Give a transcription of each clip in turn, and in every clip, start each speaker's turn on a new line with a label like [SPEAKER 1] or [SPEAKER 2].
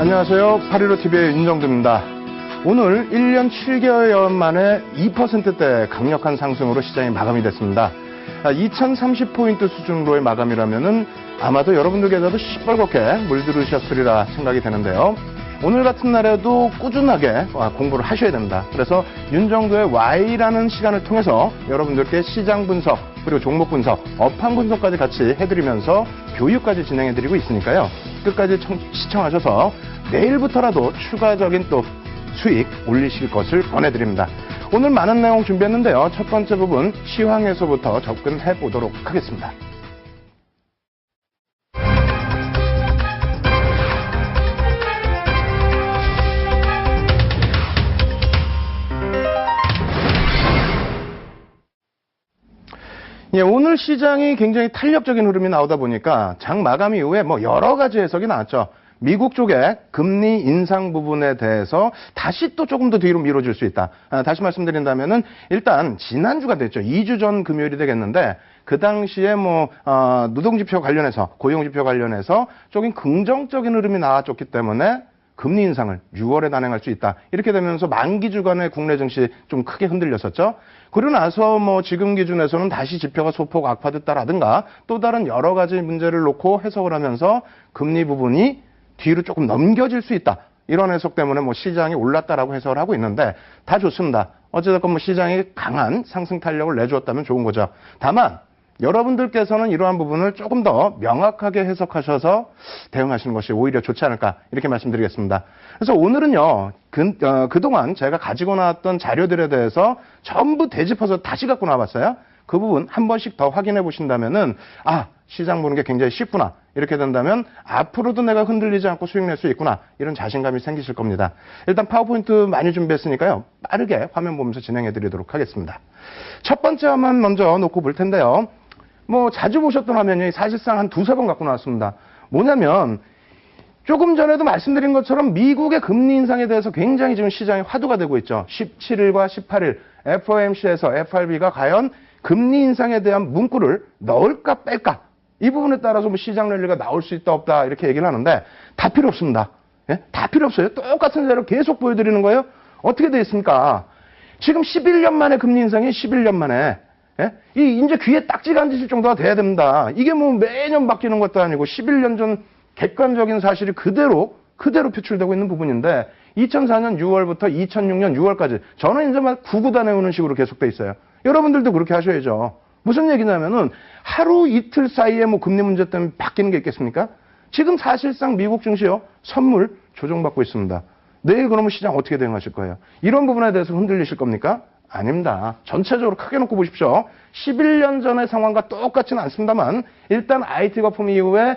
[SPEAKER 1] 안녕하세요. 815TV의 윤정두입니다. 오늘 1년 7개월 만에 2%대 강력한 상승으로 시장이 마감이 됐습니다. 2030포인트 수준으로의 마감이라면은 아마도 여러분들께서도 시뻘겋게 물들으셨으리라 생각이 되는데요. 오늘 같은 날에도 꾸준하게 공부를 하셔야 됩니다. 그래서 윤정두의 Y라는 시간을 통해서 여러분들께 시장 분석, 그리고 종목 분석, 업황 분석까지 같이 해드리면서 교육까지 진행해드리고 있으니까요. 끝까지 시청하셔서 내일부터라도 추가적인 또 수익 올리실 것을 권해드립니다. 오늘 많은 내용 준비했는데요. 첫 번째 부분 시황에서부터 접근해 보도록 하겠습니다. 예, 오늘 시장이 굉장히 탄력적인 흐름이 나오다 보니까 장 마감 이후에 여러 가지 해석이 나왔죠. 미국 쪽에 금리 인상 부분에 대해서 다시 또 조금 더 뒤로 미뤄질 수 있다. 다시 말씀드린다면은 일단 지난주가 됐죠. 2주 전 금요일이 되겠는데 그 당시에 노동지표 관련해서 고용지표 관련해서 조금 긍정적인 흐름이 나와줬기 때문에 금리 인상을 6월에 단행할 수 있다. 이렇게 되면서 만기 주간의 국내 증시 좀 크게 흔들렸었죠. 그러고 나서 지금 기준에서는 다시 지표가 소폭 악화됐다라든가 또 다른 여러 가지 문제를 놓고 해석을 하면서 금리 부분이 뒤로 조금 넘겨질 수 있다. 이런 해석 때문에 시장이 올랐다라고 해석을 하고 있는데 다 좋습니다. 어찌됐건 시장이 강한 상승 탄력을 내주었다면 좋은 거죠. 다만 여러분들께서는 이러한 부분을 조금 더 명확하게 해석하셔서 대응하시는 것이 오히려 좋지 않을까 이렇게 말씀드리겠습니다. 그래서 오늘은요. 그동안 제가 가지고 나왔던 자료들에 대해서 전부 되짚어서 다시 갖고 나와봤어요. 그 부분 한 번씩 더 확인해 보신다면은 시장 보는 게 굉장히 쉽구나. 이렇게 된다면 앞으로도 내가 흔들리지 않고 수익 낼 수 있구나. 이런 자신감이 생기실 겁니다. 일단 파워포인트 많이 준비했으니까요. 빠르게 화면 보면서 진행해 드리도록 하겠습니다. 첫 번째 화면 먼저 놓고 볼 텐데요. 자주 보셨던 화면이 사실상 한 두세 번 갖고 나왔습니다. 뭐냐면 조금 전에도 말씀드린 것처럼 미국의 금리 인상에 대해서 굉장히 지금 시장이 화두가 되고 있죠. 17일과 18일 FOMC에서 FRB가 과연 금리 인상에 대한 문구를 넣을까 뺄까? 이 부분에 따라서 시장 랠리가 나올 수 있다 없다 이렇게 얘기를 하는데 다 필요 없습니다. 예? 다 필요 없어요. 똑같은 자료 계속 보여드리는 거예요. 어떻게 돼 있습니까? 지금 11년 만에 금리 인상이 11년 만에 이제 귀에 딱지가 앉으실 정도가 돼야 됩니다. 이게 매년 바뀌는 것도 아니고 11년 전 객관적인 사실이 그대로 표출되고 있는 부분인데 2004년 6월부터 2006년 6월까지 저는 이제 구구단해오는 식으로 계속돼 있어요. 여러분들도 그렇게 하셔야죠. 무슨 얘기냐면은 하루 이틀 사이에 금리 문제 때문에 바뀌는 게 있겠습니까? 지금 사실상 미국 증시요. 선물 조정받고 있습니다. 내일 그러면 시장 어떻게 대응하실 거예요? 이런 부분에 대해서 흔들리실 겁니까? 아닙니다. 전체적으로 크게 놓고 보십시오. 11년 전의 상황과 똑같지는 않습니다만 일단 IT 거품 이후에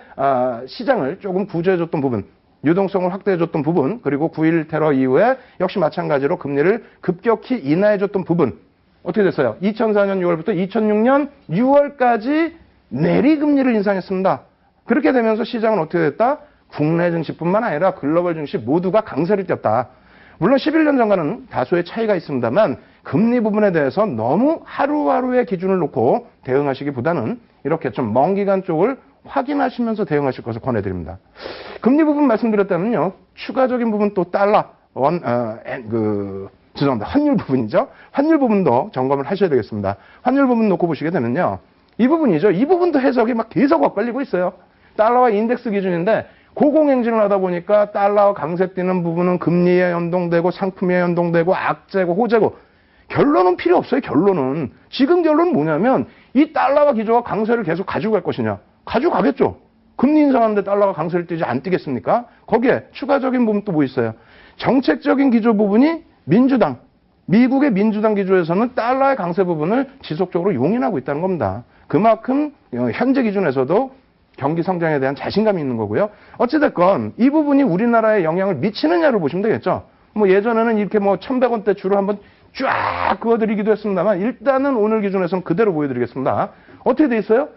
[SPEAKER 1] 시장을 조금 구조해줬던 부분, 유동성을 확대해줬던 부분, 그리고 9.11 테러 이후에 역시 마찬가지로 금리를 급격히 인하해줬던 부분 어떻게 됐어요? 2004년 6월부터 2006년 6월까지 내리금리를 인상했습니다. 그렇게 되면서 시장은 어떻게 됐다? 국내 증시뿐만 아니라 글로벌 증시 모두가 강세를 띄었다. 물론 11년 전과는 다소의 차이가 있습니다만 금리 부분에 대해서 너무 하루하루의 기준을 놓고 대응하시기보다는 이렇게 좀 먼 기간 쪽을 확인하시면서 대응하실 것을 권해드립니다. 금리 부분 말씀드렸다면요. 추가적인 부분 또 달러, 죄송합니다. 환율 부분이죠. 환율 부분도 점검을 하셔야 되겠습니다. 환율 부분 놓고 보시게 되면요. 이 부분이죠. 이 부분도 해석이 계속 엇갈리고 있어요. 달러와 인덱스 기준인데 고공행진을 하다 보니까 달러와 강세 뛰는 부분은 금리에 연동되고 상품에 연동되고 악재고 호재고 결론은 필요 없어요. 결론은. 지금 결론은 뭐냐면 이 달러와 기조가 강세를 계속 가지고 갈 것이냐. 가지고 가겠죠. 금리 인상하는데 달러가 강세를 띄지 안 뛰겠습니까? 거기에 추가적인 부분 또 뭐 있어요? 정책적인 기조 부분이 민주당, 미국의 민주당 기조에서는 달러의 강세 부분을 지속적으로 용인하고 있다는 겁니다. 그만큼 현재 기준에서도 경기 성장에 대한 자신감이 있는 거고요. 어찌됐건 이 부분이 우리나라에 영향을 미치느냐를 보시면 되겠죠. 예전에는 이렇게 1,100원대 줄을 한번 쫙 그어드리기도 했습니다만 일단은 오늘 기준에서는 그대로 보여드리겠습니다. 어떻게 돼 있어요?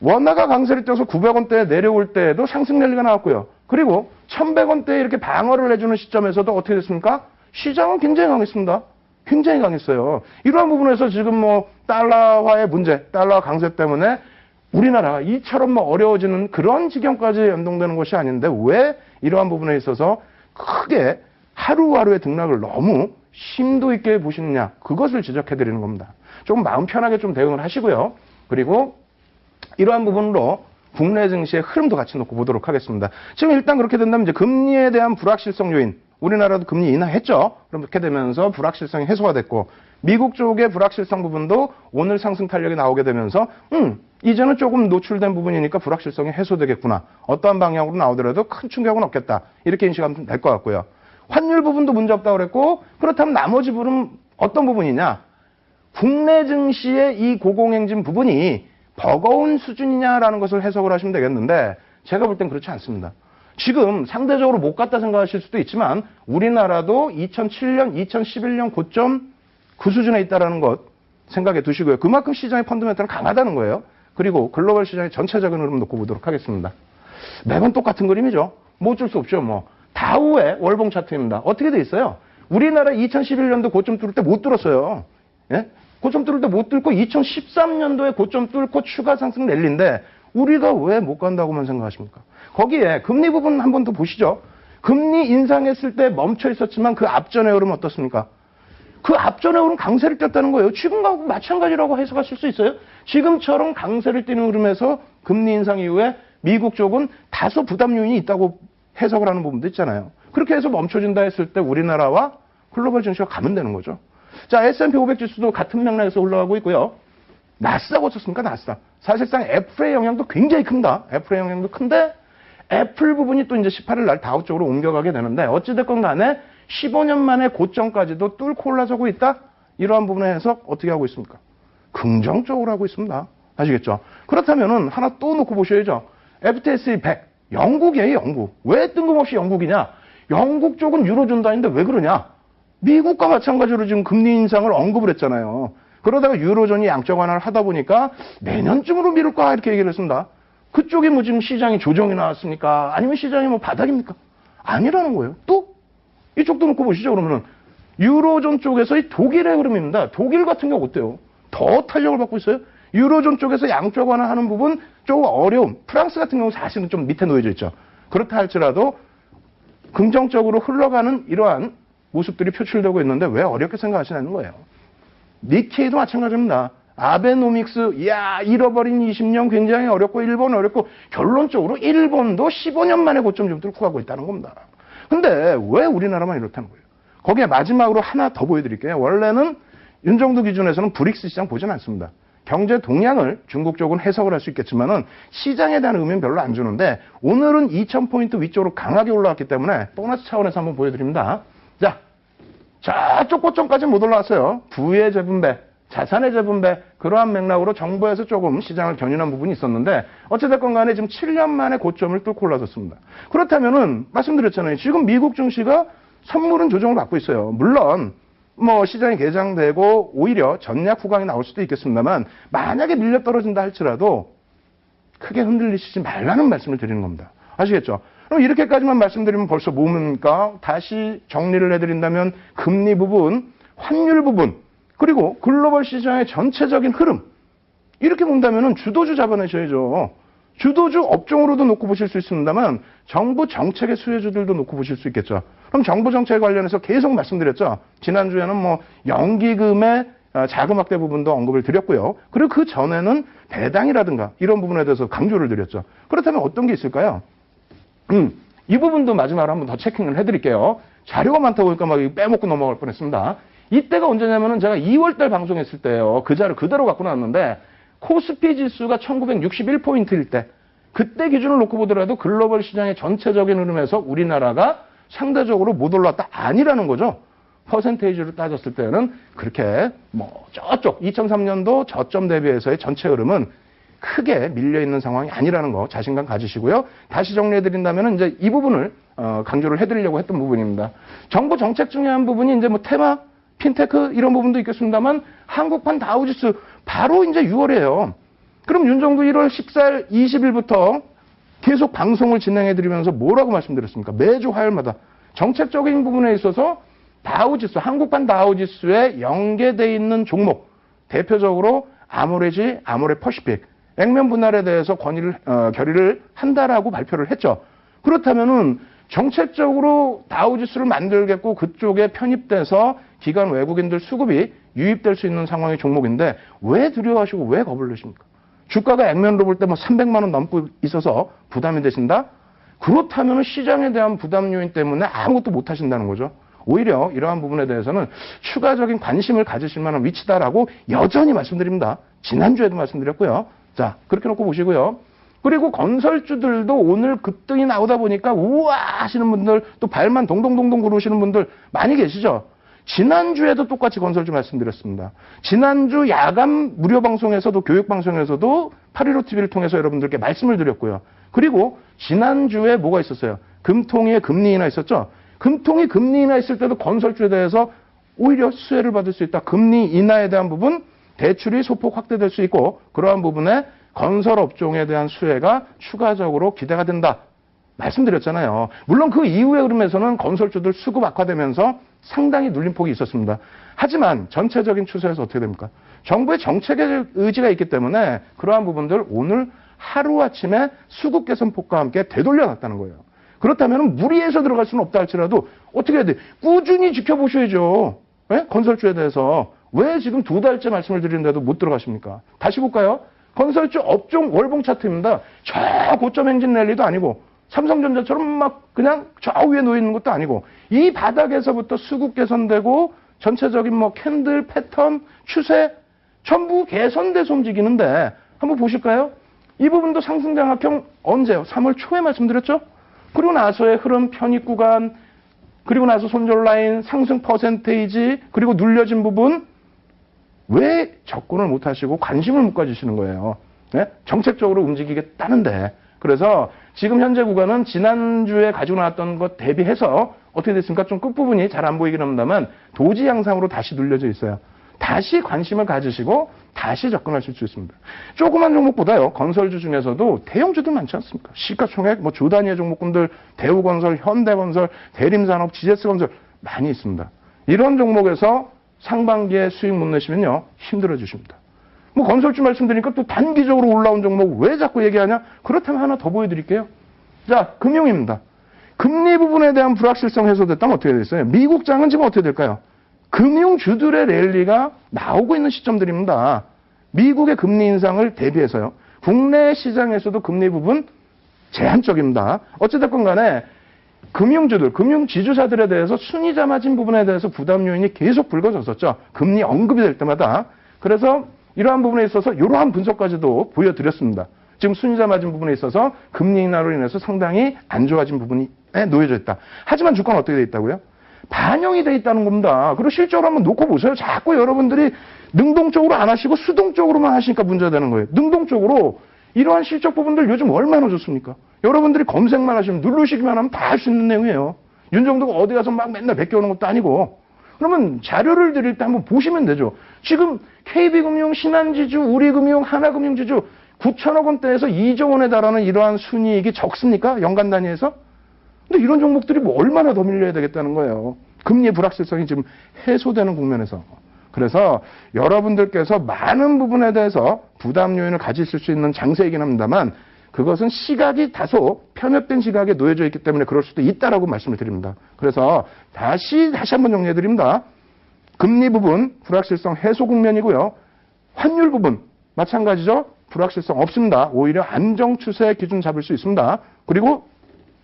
[SPEAKER 1] 원화가 강세를 띄어서 900원대에 내려올 때에도 상승 랠리가 나왔고요. 그리고 1,100원대에 이렇게 방어를 해주는 시점에서도 어떻게 됐습니까? 시장은 굉장히 강했습니다. 굉장히 강했어요. 이러한 부분에서 지금 달러화의 문제, 달러 강세 때문에 우리나라가 이처럼 뭐 어려워지는 그런 지경까지 연동되는 것이 아닌데 왜 이러한 부분에 있어서 크게 하루하루의 등락을 너무 심도 있게 보시느냐, 그것을 지적해 드리는 겁니다. 조금 마음 편하게 좀 대응을 하시고요. 그리고 이러한 부분으로 국내 증시의 흐름도 같이 놓고 보도록 하겠습니다. 지금 일단 그렇게 된다면 이제 금리에 대한 불확실성 요인, 우리나라도 금리 인하했죠. 그렇게 되면서 불확실성이 해소가 됐고, 미국 쪽의 불확실성 부분도 오늘 상승 탄력이 나오게 되면서 이제는 조금 노출된 부분이니까 불확실성이 해소되겠구나. 어떠한 방향으로 나오더라도 큰 충격은 없겠다. 이렇게 인식하면 될 것 같고요. 환율 부분도 문제 없다고 그랬고, 그렇다면 나머지 부분은 어떤 부분이냐? 국내 증시의 이 고공행진 부분이 버거운 수준이냐라는 것을 해석을 하시면 되겠는데, 제가 볼 땐 그렇지 않습니다. 지금 상대적으로 못 갔다 생각하실 수도 있지만 우리나라도 2007년, 2011년 고점 그 수준에 있다는 것 생각해 두시고요. 그만큼 시장의 펀더멘털은 강하다는 거예요. 그리고 글로벌 시장의 전체적인 흐름 놓고 보도록 하겠습니다. 매번 똑같은 그림이죠. 뭐 어쩔 수 없죠. 뭐 다우의 월봉 차트입니다. 어떻게 돼 있어요? 우리나라 2011년도 고점 뚫을 때 못 뚫었어요. 예? 고점 뚫을 때 못 뚫고 2013년도에 고점 뚫고 추가 상승 랠리인데 우리가 왜 못 간다고만 생각하십니까? 거기에 금리 부분 한 번 더 보시죠. 금리 인상했을 때 멈춰 있었지만 그 앞전의 흐름 어떻습니까? 그 앞전의 흐름 강세를 띄었다는 거예요. 지금과 마찬가지라고 해석하실 수 있어요. 지금처럼 강세를 띄는 흐름에서 금리 인상 이후에 미국 쪽은 다소 부담 요인이 있다고 해석을 하는 부분도 있잖아요. 그렇게 해서 멈춰진다 했을 때 우리나라와 글로벌 증시가 가면 되는 거죠. 자, S&P 500 지수도 같은 맥락에서 올라가고 있고요. 나스닥 어떻습니까? 나스닥. 사실상 애플의 영향도 굉장히 큽니다. 애플의 영향도 큰데 애플 부분이 또 이제 18일 날 다우 쪽으로 옮겨가게 되는데 어찌됐건 간에 15년 만에 고점까지도 뚫고 올라서고 있다? 이러한 부분의 해석 어떻게 하고 있습니까? 긍정적으로 하고 있습니다. 아시겠죠? 그렇다면은 하나 또 놓고 보셔야죠. FTSE 100. 영국이에요, 영국. 왜 뜬금없이 영국이냐? 영국 쪽은 유로존단인데 왜 그러냐? 미국과 마찬가지로 지금 금리 인상을 언급을 했잖아요. 그러다가 유로존이 양적 완화를 하다 보니까 내년쯤으로 미룰까 이렇게 얘기를 했습니다. 그쪽이 뭐 지금 시장이 조정이 나왔습니까? 아니면 시장이 뭐 바닥입니까? 아니라는 거예요. 또 이쪽도 놓고 보시죠. 그러면은 유로존 쪽에서 이 독일의 흐름입니다. 독일 같은 경우 어때요? 더 탄력을 받고 있어요. 유로존 쪽에서 양적 완화하는 부분 조금 어려움. 프랑스 같은 경우 사실은 좀 밑에 놓여져 있죠. 그렇다 할지라도 긍정적으로 흘러가는 이러한 모습들이 표출되고 있는데 왜 어렵게 생각하시냐는 거예요. 니케이도 마찬가지입니다. 아베노믹스, 이야, 잃어버린 20년 굉장히 어렵고 일본 어렵고 결론적으로 일본도 15년 만에 고점 좀 뚫고 가고 있다는 겁니다. 근데 왜 우리나라만 이렇다는 거예요? 거기에 마지막으로 하나 더 보여드릴게요. 원래는 윤정도 기준에서는 브릭스 시장 보진 않습니다. 경제 동향을 중국 쪽은 해석을 할 수 있겠지만은 시장에 대한 의미는 별로 안 주는데 오늘은 2000포인트 위쪽으로 강하게 올라왔기 때문에 보너스 차원에서 한번 보여드립니다. 자, 저쪽 고점까지 못 올라왔어요. 부의 재분배, 자산의 재분배, 그러한 맥락으로 정부에서 조금 시장을 견인한 부분이 있었는데 어찌됐건 간에 지금 7년 만에 고점을 뚫고 올라섰습니다. 그렇다면은 말씀드렸잖아요. 지금 미국 증시가 선물은 조정을 받고 있어요. 물론 뭐 시장이 개장되고 오히려 전략 후강이 나올 수도 있겠습니다만 만약에 밀려 떨어진다 할지라도 크게 흔들리시지 말라는 말씀을 드리는 겁니다. 아시겠죠? 그럼 이렇게까지만 말씀드리면 벌써 뭡니까? 다시 정리를 해드린다면 금리 부분, 환율 부분, 그리고 글로벌 시장의 전체적인 흐름 이렇게 본다면 주도주 잡아내셔야죠. 주도주 업종으로도 놓고 보실 수 있습니다만 정부 정책의 수혜주들도 놓고 보실 수 있겠죠. 그럼 정부 정책에 관련해서 계속 말씀드렸죠. 지난주에는 뭐 연기금의 자금 확대 부분도 언급을 드렸고요. 그리고 그 전에는 배당이라든가 이런 부분에 대해서 강조를 드렸죠. 그렇다면 어떤 게 있을까요? 이 부분도 마지막으로 한번 더 체킹을 해드릴게요. 자료가 많다 보니까 막 빼먹고 넘어갈 뻔했습니다. 이때가 언제냐면은 제가 2월달 방송했을 때예요. 그 자료 그대로 갖고 나왔는데 코스피 지수가 1961포인트일 때 그때 기준을 놓고 보더라도 글로벌 시장의 전체적인 흐름에서 우리나라가 상대적으로 못 올랐다 아니라는 거죠. 퍼센테이지로 따졌을 때는 그렇게 뭐 저쪽 2003년도 저점 대비해서의 전체 흐름은 크게 밀려있는 상황이 아니라는 거 자신감 가지시고요. 다시 정리해드린다면 이제 이 부분을 강조를 해드리려고 했던 부분입니다. 정부 정책 중에 한 부분이 이제 뭐 테마, 핀테크 이런 부분도 있겠습니다만 한국판 다우지수 바로 이제 6월이에요. 그럼 윤정도 1월 14일, 20일부터 계속 방송을 진행해드리면서 뭐라고 말씀드렸습니까? 매주 화요일마다 정책적인 부분에 있어서 다우지수, 한국판 다우지수에 연계되어 있는 종목 대표적으로 아모레지, 아모레 퍼시픽 액면 분할에 대해서 결의를 한다라고 발표를 했죠. 그렇다면은 정책적으로 다우지수를 만들겠고 그쪽에 편입돼서 기관 외국인들 수급이 유입될 수 있는 상황의 종목인데 왜 두려워하시고 왜 겁을 내십니까? 주가가 액면으로 볼 때 뭐 300만 원 넘고 있어서 부담이 되신다? 그렇다면 시장에 대한 부담 요인 때문에 아무것도 못 하신다는 거죠. 오히려 이러한 부분에 대해서는 추가적인 관심을 가지실 만한 위치다라고 여전히 말씀드립니다. 지난주에도 말씀드렸고요. 자, 그렇게 놓고 보시고요. 그리고 건설주들도 오늘 급등이 나오다 보니까 우와 하시는 분들 또 발만 동동동동 구르시는 분들 많이 계시죠. 지난주에도 똑같이 건설주 말씀드렸습니다. 지난주 야간 무료 방송에서도 교육 방송에서도 815TV를 통해서 여러분들께 말씀을 드렸고요. 그리고 지난주에 뭐가 있었어요? 금통위에 금리 인하 있었죠. 금통위 금리 인하 있을 때도 건설주에 대해서 오히려 수혜를 받을 수 있다. 금리 인하에 대한 부분 대출이 소폭 확대될 수 있고 그러한 부분에 건설업종에 대한 수혜가 추가적으로 기대가 된다. 말씀드렸잖아요. 물론 그 이후의 흐름에서는 건설주들 수급 악화되면서 상당히 눌림폭이 있었습니다. 하지만 전체적인 추세에서 어떻게 됩니까? 정부의 정책의 의지가 있기 때문에 그러한 부분들 오늘 하루아침에 수급 개선 폭과 함께 되돌려놨다는 거예요. 그렇다면 무리해서 들어갈 수는 없다 할지라도 어떻게 해야 돼? 꾸준히 지켜보셔야죠. 네? 건설주에 대해서. 왜 지금 2달째 말씀을 드리는데도 못 들어가십니까? 다시 볼까요? 건설주 업종 월봉 차트입니다. 저 고점 행진 랠리도 아니고 삼성전자처럼 막 그냥 저 위에 놓여 있는 것도 아니고 이 바닥에서부터 수급 개선되고 전체적인 뭐 캔들 패턴 추세 전부 개선돼서 움직이는데 한번 보실까요? 이 부분도 상승 장악형 언제요? 3월 초에 말씀드렸죠? 그리고 나서의 흐름 편입 구간 그리고 나서 손절 라인 상승 퍼센테이지 그리고 눌려진 부분 왜 접근을 못 하시고 관심을 못 가지시는 거예요? 네? 정책적으로 움직이겠다는데. 그래서 지금 현재 구간은 지난주에 가지고 나왔던 것 대비해서 어떻게 됐습니까? 좀 끝부분이 잘 안 보이긴 합니다만 도지 양상으로 다시 눌려져 있어요. 다시 관심을 가지시고 다시 접근하실 수 있습니다. 조그만 종목보다요. 건설주 중에서도 대형주들 많지 않습니까? 시가총액, 뭐 주 단위의 종목군들 대우건설, 현대건설, 대림산업, 지제스건설 많이 있습니다. 이런 종목에서 상반기에 수익 못 내시면요. 힘들어지십니다. 뭐 건설주 말씀드리니까 또 단기적으로 올라온 종목 왜 자꾸 얘기하냐? 그렇다면 하나 더 보여드릴게요. 자, 금융입니다. 금리 부분에 대한 불확실성 해소됐다면 어떻게 됐어요? 미국장은 지금 어떻게 될까요? 금융주들의 랠리가 나오고 있는 시점들입니다. 미국의 금리 인상을 대비해서요. 국내 시장에서도 금리 부분 제한적입니다. 어찌됐건 간에 금융주들, 금융지주사들에 대해서 순이자 마진 부분에 대해서 부담 요인이 계속 불거졌었죠. 금리 언급이 될 때마다. 그래서 이러한 부분에 있어서 이러한 분석까지도 보여드렸습니다. 지금 순이자 마진 부분에 있어서 금리 인하로 인해서 상당히 안 좋아진 부분이 놓여져 있다. 하지만 주가는 어떻게 돼 있다고요? 반영이 돼 있다는 겁니다. 그리고 실적으로 한번 놓고 보세요. 자꾸 여러분들이 능동적으로 안 하시고 수동적으로만 하시니까 문제가 되는 거예요. 능동적으로 이러한 실적 부분들 요즘 얼마나 좋습니까? 여러분들이 검색만 하시면 누르시기만 하면 다 할 수 있는 내용이에요. 윤정도가 어디 가서 막 맨날 베껴오는 것도 아니고. 그러면 자료를 드릴 때 한번 보시면 되죠. 지금 KB금융, 신한지주, 우리금융, 하나금융지주 9천억 원대에서 2조 원에 달하는 이러한 순이익이 적습니까? 연간 단위에서? 근데 이런 종목들이 뭐 얼마나 더 밀려야 되겠다는 거예요. 금리의 불확실성이 지금 해소되는 국면에서. 그래서 여러분들께서 많은 부분에 대해서 부담 요인을 가지실 수 있는 장세이긴 합니다만 그것은 시각이 다소 편협된 시각에 놓여져 있기 때문에 그럴 수도 있다라고 말씀을 드립니다. 그래서 다시 한번 정리해 드립니다. 금리 부분 불확실성 해소 국면이고요. 환율 부분 마찬가지죠. 불확실성 없습니다. 오히려 안정 추세 기준 잡을 수 있습니다. 그리고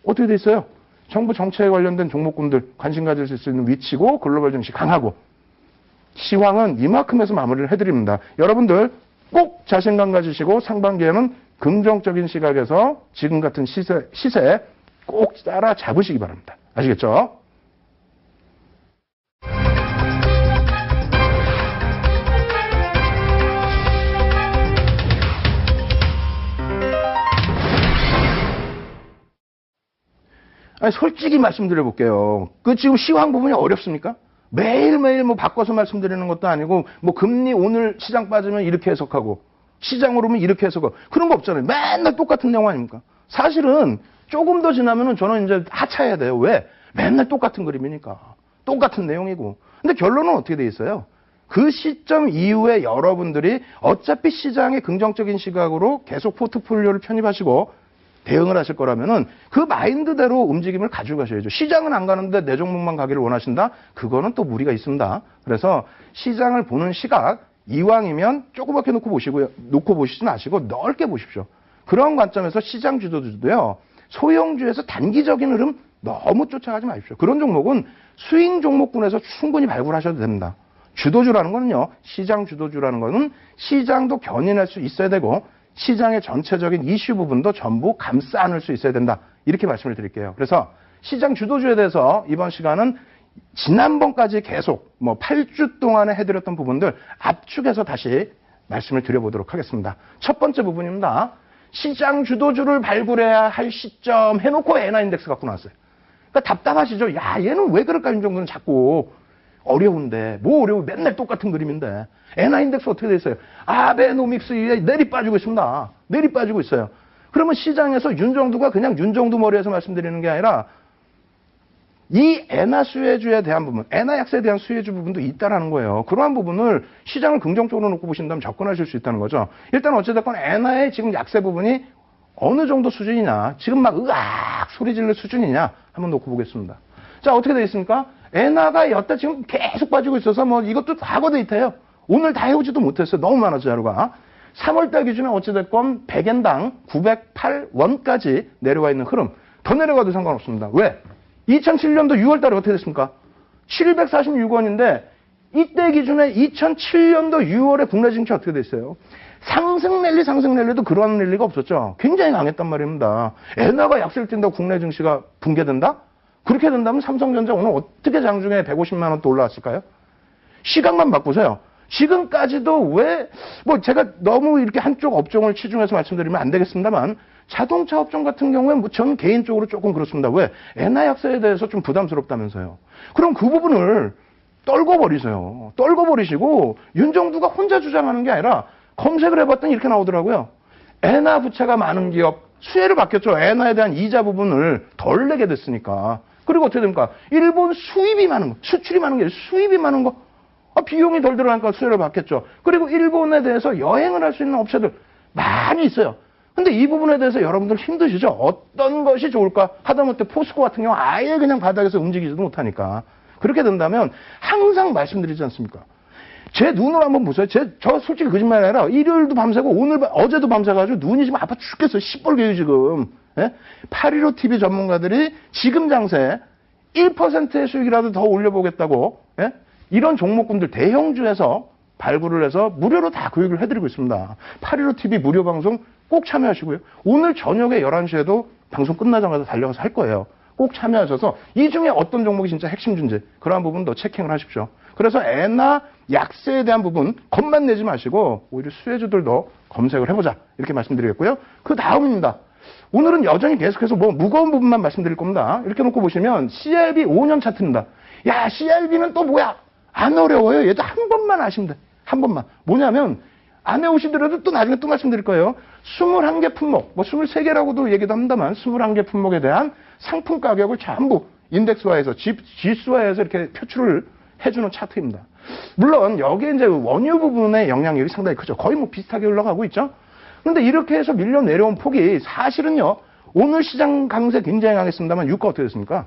[SPEAKER 1] 어떻게 돼 있어요? 정부 정책에 관련된 종목군들 관심 가지실 수 있는 위치고 글로벌 증시 강하고 시황은 이만큼에서 마무리를 해드립니다. 여러분들 꼭 자신감 가지시고 상반기에는 긍정적인 시각에서 지금 같은 시세 꼭 따라 잡으시기 바랍니다. 아시겠죠? 아니, 솔직히 말씀드려 볼게요. 그 지금 시황 부분이 어렵습니까? 매일매일 뭐 바꿔서 말씀드리는 것도 아니고 뭐 금리 오늘 시장 빠지면 이렇게 해석하고 시장 오르면 이렇게 해석하고 그런 거 없잖아요. 맨날 똑같은 내용 아닙니까? 사실은 조금 더 지나면은 저는 이제 하차해야 돼요. 왜? 맨날 똑같은 그림이니까. 똑같은 내용이고. 근데 결론은 어떻게 돼 있어요? 그 시점 이후에 여러분들이 어차피 시장의 긍정적인 시각으로 계속 포트폴리오를 편입하시고 대응을 하실 거라면은 그 마인드대로 움직임을 가지고 가셔야죠. 시장은 안 가는데 내 종목만 가기를 원하신다? 그거는 또 무리가 있습니다. 그래서 시장을 보는 시각, 이왕이면 조그맣게 놓고 보시지 마시고 넓게 보십시오. 그런 관점에서 시장 주도주도요, 소형주에서 단기적인 흐름 너무 쫓아가지 마십시오. 그런 종목은 스윙 종목군에서 충분히 발굴하셔도 됩니다. 주도주라는 거는요, 시장 주도주라는 거는 시장도 견인할 수 있어야 되고 시장의 전체적인 이슈 부분도 전부 감싸 안을 수 있어야 된다. 이렇게 말씀을 드릴게요. 그래서 시장 주도주에 대해서 이번 시간은 지난번까지 계속 8주 동안에 해드렸던 부분들 압축해서 다시 말씀을 드려보도록 하겠습니다. 첫 번째 부분입니다. 시장 주도주를 발굴해야 할 시점 해놓고 엔화인덱스 갖고 나왔어요. 그러니까 답답하시죠? 야, 얘는 왜 그럴까? 이 정도는 자꾸 어려운데, 뭐 어려워? 맨날 똑같은 그림인데. 엔화인덱스 어떻게 돼 있어요? 아베노믹스 위에 내리 빠지고 있습니다. 내리 빠지고 있어요. 그러면 시장에서 윤정두가 그냥 윤정두 머리에서 말씀드리는 게 아니라 이 엔화 수혜주에 대한 부분, 엔화 약세에 대한 수혜주 부분도 있다라는 거예요. 그러한 부분을 시장을 긍정적으로 놓고 보신다면 접근하실 수 있다는 거죠. 일단 어찌됐건 엔화의 지금 약세 부분이 어느 정도 수준이냐, 지금 막 으악 소리 지를 수준이냐 한번 놓고 보겠습니다. 자, 어떻게 되어 있습니까? 엔화가 여태 지금 계속 빠지고 있어서 이것도 과거 데이터예요. 오늘 다 해오지도 못했어요. 너무 많아서 자료가. 3월달 기준에 어찌됐건 100엔당 908원까지 내려와 있는 흐름. 더 내려가도 상관없습니다. 왜? 2007년도 6월달에 어떻게 됐습니까? 746원인데 이때 기준에 2007년도 6월에 국내 증시 어떻게 됐어요? 상승 랠리도 그런 랠리가 없었죠. 굉장히 강했단 말입니다. 엔화가 약세를 띈다고 국내 증시가 붕괴된다? 그렇게 된다면 삼성전자 오늘 어떻게 장중에 150만 원 또 올라왔을까요? 시각만 바꾸세요. 지금까지도 왜, 제가 너무 이렇게 한쪽 업종을 치중해서 말씀드리면 안 되겠습니다만, 자동차 업종 같은 경우에 저는 개인적으로 조금 그렇습니다. 왜? 엔화 약세에 대해서 좀 부담스럽다면서요. 그럼 그 부분을 떨궈버리세요. 떨궈버리시고, 윤정두가 혼자 주장하는 게 아니라, 검색을 해봤더니 이렇게 나오더라고요. 엔화 부채가 많은 기업, 수혜를 받겠죠. 엔화에 대한 이자 부분을 덜 내게 됐으니까. 그리고 어떻게 됩니까? 일본 수입이 많은 거, 수출이 많은 게 아니라 수입이 많은 거. 비용이 덜 들어가니까 수혜를 받겠죠. 그리고 일본에 대해서 여행을 할 수 있는 업체들 많이 있어요. 근데 이 부분에 대해서 여러분들 힘드시죠? 어떤 것이 좋을까? 하다못해 포스코 같은 경우 아예 그냥 바닥에서 움직이지도 못하니까. 그렇게 된다면 항상 말씀드리지 않습니까? 제 눈으로 한번 보세요. 저 솔직히 거짓말 아니라 일요일도 밤새고 어제도 밤새가지고 눈이 지금 아파 죽겠어요. 시뻘개요 지금. 예? 815TV 전문가들이 지금 장세 1%의 수익이라도 더 올려보겠다고, 예? 이런 종목군들 대형주에서 발굴을 해서 무료로 다 교육을 해드리고 있습니다. 815TV 무료 방송 꼭 참여하시고요. 오늘 저녁에 11시에도 방송 끝나자마자 달려가서 할 거예요. 꼭 참여하셔서 이 중에 어떤 종목이 진짜 핵심주인지 그러한 부분도 체킹을 하십시오. 그래서 엔화 약세에 대한 부분 겁만 내지 마시고 오히려 수혜주들도 검색을 해보자 이렇게 말씀드리겠고요. 그 다음입니다. 오늘은 여전히 계속해서 무거운 부분만 말씀드릴 겁니다. 이렇게 놓고 보시면 CRB 5년 차트입니다. 야, CRB는 또 뭐야? 안 어려워요. 얘도 한 번만 아시면 돼. 한 번만. 뭐냐면 안 해오시더라도 또 나중에 또 말씀드릴 거예요. 21개 품목, 23개라고도 얘기도 합니다만 21개 품목에 대한 상품 가격을 전부 인덱스화해서 지수화해서 이렇게 표출을 해주는 차트입니다. 물론 여기에 이제 원유 부분의 영향력이 상당히 크죠. 거의 비슷하게 올라가고 있죠. 그런데 이렇게 해서 밀려 내려온 폭이 사실은요. 오늘 시장 강세 굉장히 강했습니다만 유가 어떻게 됐습니까?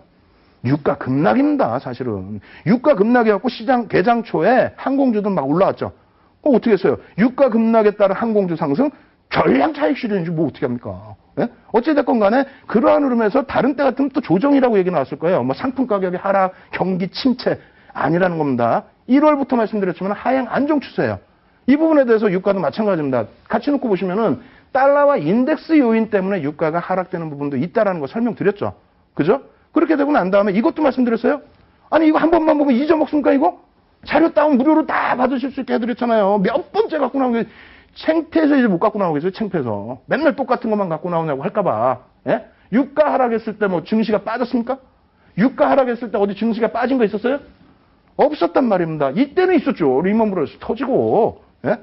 [SPEAKER 1] 유가 급락입니다. 사실은. 유가 급락해갖고 시장 개장 초에 항공주도 막 올라왔죠. 어떻게 했어요? 유가 급락에 따른 항공주 상승, 전량 차익 실현인지 어떻게 합니까? 예? 어찌됐건 간에 그러한 흐름에서 다른 때 같으면 또 조정이라고 얘기 나왔을 거예요. 상품 가격의 하락, 경기 침체 아니라는 겁니다. 1월부터 말씀드렸지만 하향 안정 추세예요. 이 부분에 대해서 유가도 마찬가지입니다. 같이 놓고 보시면은 달러와 인덱스 요인 때문에 유가가 하락되는 부분도 있다라는 거 설명드렸죠. 그죠? 그렇게 되고 난 다음에 이것도 말씀드렸어요. 아니 이거 한 번만 보면 잊어먹습니까 이거? 자료 다운 무료로 다 받으실 수 있게 해드렸잖아요. 몇 번째 갖고 나온 게 창피해서 이제 못 갖고 나오겠어요. 창피해서. 맨날 똑같은 것만 갖고 나오냐고 할까봐. 예? 유가 하락했을 때 증시가 빠졌습니까? 유가 하락했을 때 어디 증시가 빠진 거 있었어요? 없었단 말입니다. 이때는 있었죠. 리먼 브러스 터지고. 예?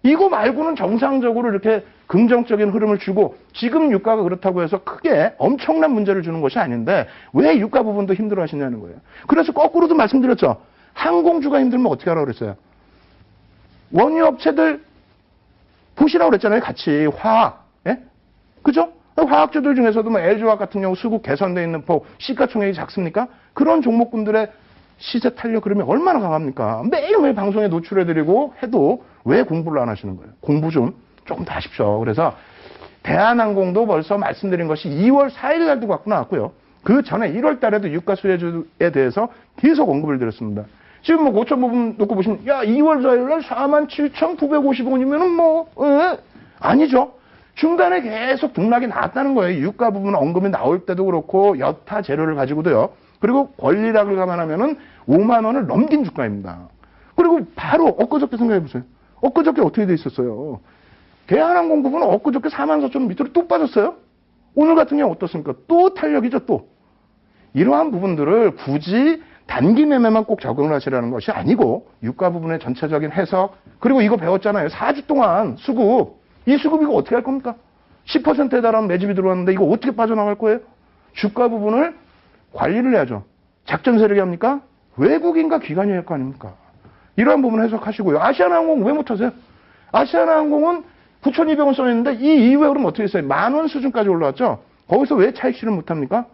[SPEAKER 1] 이거 말고는 정상적으로 이렇게 긍정적인 흐름을 주고 지금 유가가 그렇다고 해서 크게 엄청난 문제를 주는 것이 아닌데 왜 유가 부분도 힘들어 하시냐는 거예요. 그래서 거꾸로도 말씀드렸죠. 항공주가 힘들면 어떻게 하라고 그랬어요? 원유 업체들 보시라고 그랬잖아요. 같이 화학, 예? 그죠? 화학주들 중에서도 뭐 LG화학 같은 경우 수급 개선되어 있는 폭, 시가총액이 작습니까? 그런 종목군들의 시세 탄력 그러면 얼마나 강합니까? 매일매일 방송에 노출해드리고 해도 왜 공부를 안 하시는 거예요? 공부 좀 조금 더 하십시오. 그래서 대한항공도 벌써 말씀드린 것이 2월 4일 날도 갖고 나왔고요. 그 전에 1월 달에도 유가 수혜주에 대해서 계속 언급을 드렸습니다. 지금 뭐 5천 부분 놓고 보시면 야 2월 4일 날 47,950원이면은 뭐 아니죠. 중간에 계속 등락이 나왔다는 거예요. 유가 부분 언급이 나올 때도 그렇고 여타 재료를 가지고도요. 그리고 권리락을 감안하면은 5만 원을 넘긴 주가입니다. 그리고 바로 엊그저께 생각해 보세요. 엊그저께 어떻게 돼 있었어요? 대한항공 부분은 엊그저께 44,000원 밑으로 또 빠졌어요. 오늘 같은 경우 어떻습니까? 또 탄력이죠, 또. 이러한 부분들을 굳이 단기 매매만 꼭 적용을 하시라는 것이 아니고 유가 부분의 전체적인 해석 그리고 이거 배웠잖아요. 4주 동안 수급. 이 수급 이거 어떻게 할 겁니까? 10%에 달하는 매집이 들어왔는데 이거 어떻게 빠져나갈 거예요? 주가 부분을 관리를 해야죠. 작전 세력이 합니까? 외국인과 기관이 할 거 아닙니까? 이러한 부분 해석하시고요. 아시아나항공 왜 못하세요? 아시아나항공은 9,200원 써있는데 이 이후에 그럼 어떻게 했어요? 10,000원 수준까지 올라왔죠? 거기서 왜 차익 실현 못합니까?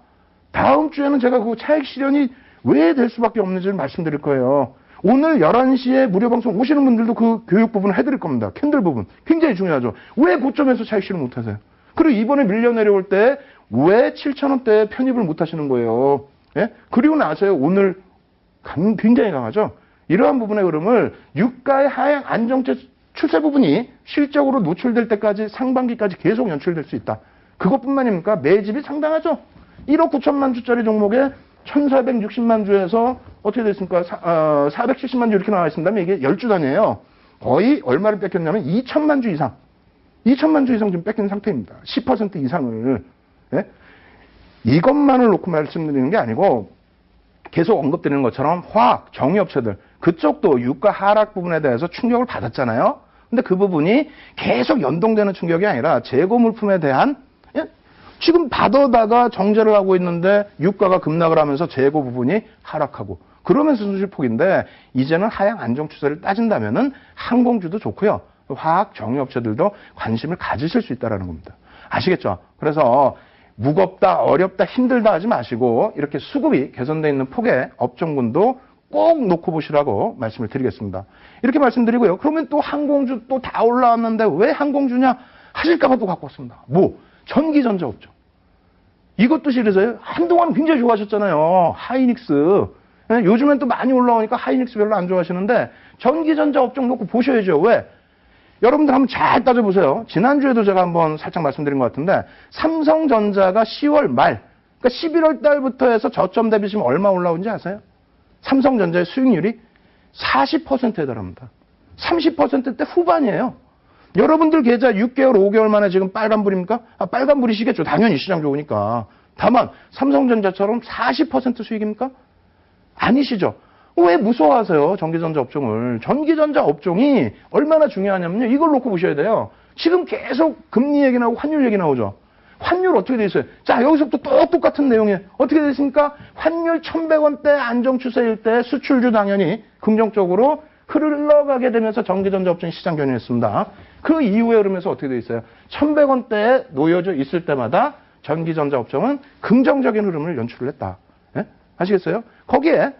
[SPEAKER 1] 다음 주에는 제가 그 차익 실현이 왜 될 수밖에 없는지를 말씀드릴 거예요. 오늘 11시에 무료 방송 오시는 분들도 그 교육 부분을 해드릴 겁니다. 캔들 부분. 굉장히 중요하죠. 왜 고점에서 차익 실현 못하세요? 그리고 이번에 밀려 내려올 때 왜 7,000원대에 편입을 못하시는 거예요? 예? 그리고 나서요. 오늘 굉장히 강하죠? 이러한 부분의 흐름을 유가의 하향 안정체 추세 부분이 실적으로 노출될 때까지 상반기까지 계속 연출될 수 있다. 그것뿐만입니까? 매집이 상당하죠? 1억 9천만 주짜리 종목에 1,460만 주에서 어떻게 됐습니까? 470만 주 이렇게 나와 있습니다. 이게 10주 단위예요. 거의 얼마를 뺏겼냐면 2천만 주 이상. 2천만 주 이상 좀 뺏긴 상태입니다. 10% 이상을. 예? 이것만을 놓고 말씀드리는 게 아니고 계속 언급드리는 것처럼 화학, 정유업체들 그쪽도 유가 하락 부분에 대해서 충격을 받았잖아요. 근데 그 부분이 계속 연동되는 충격이 아니라 재고 물품에 대한 지금 받아다가 정제를 하고 있는데 유가가 급락을 하면서 재고 부분이 하락하고 그러면서 수출폭인데 이제는 하향 안정 추세를 따진다면은 항공주도 좋고요. 화학, 정유업체들도 관심을 가지실 수 있다는 겁니다. 아시겠죠? 그래서 무겁다, 어렵다, 힘들다 하지 마시고 이렇게 수급이 개선되어 있는 폭의 업종군도 꼭 놓고 보시라고 말씀을 드리겠습니다. 이렇게 말씀드리고요. 그러면 또 항공주 또 다 올라왔는데 왜 항공주냐 하실까봐 또 갖고 왔습니다. 뭐? 전기전자 업종. 이것도 싫으세요? 한동안 굉장히 좋아하셨잖아요. 하이닉스. 요즘엔 또 많이 올라오니까 하이닉스 별로 안 좋아하시는데 전기전자 업종 놓고 보셔야죠. 왜? 여러분들 한번 잘 따져보세요. 지난주에도 제가 한번 살짝 말씀드린 것 같은데 삼성전자가 10월 말, 그러니까 11월 달부터 해서 저점 대비 지금 얼마 올라온지 아세요? 삼성전자의 수익률이 40%에 달합니다. 30%대 후반이에요. 여러분들 계좌 6개월, 5개월 만에 지금 빨간불입니까? 빨간불이시겠죠. 당연히 시장 좋으니까. 다만 삼성전자처럼 40% 수익입니까? 아니시죠. 왜 무서워하세요? 전기전자 업종을. 전기전자 업종이 얼마나 중요하냐면요. 이걸 놓고 보셔야 돼요. 지금 계속 금리 얘기 나오고 환율 얘기 나오죠. 환율 어떻게 돼 있어요? 자, 여기서부터 똑같은 내용이에요. 어떻게 됐습니까? 환율 1,100원대 안정 추세일 때 수출주 당연히 긍정적으로 흘러가게 되면서 전기전자 업종이 시장 견인했습니다. 그 이후에 흐르면서 어떻게 돼 있어요? 1,100원대에 놓여져 있을 때마다 전기전자 업종은 긍정적인 흐름을 연출을 했다. 예? 아시겠어요? 거기에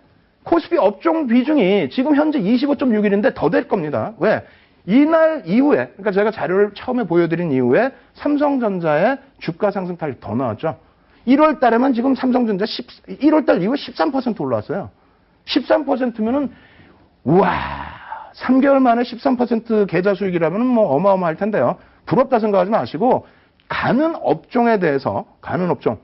[SPEAKER 1] 코스피 업종 비중이 지금 현재 25.61인데 더 될 겁니다. 왜? 이날 이후에, 그러니까 제가 자료를 처음에 보여드린 이후에 삼성전자의 주가 상승 탄력이 더 나왔죠. 1월 달에만 지금 삼성전자 1월 달 이후에 13% 올라왔어요. 13%면은, 우와, 3개월 만에 13% 계좌 수익이라면 뭐 어마어마할 텐데요. 부럽다 생각하지 마시고, 가는 업종에 대해서, 가는 업종,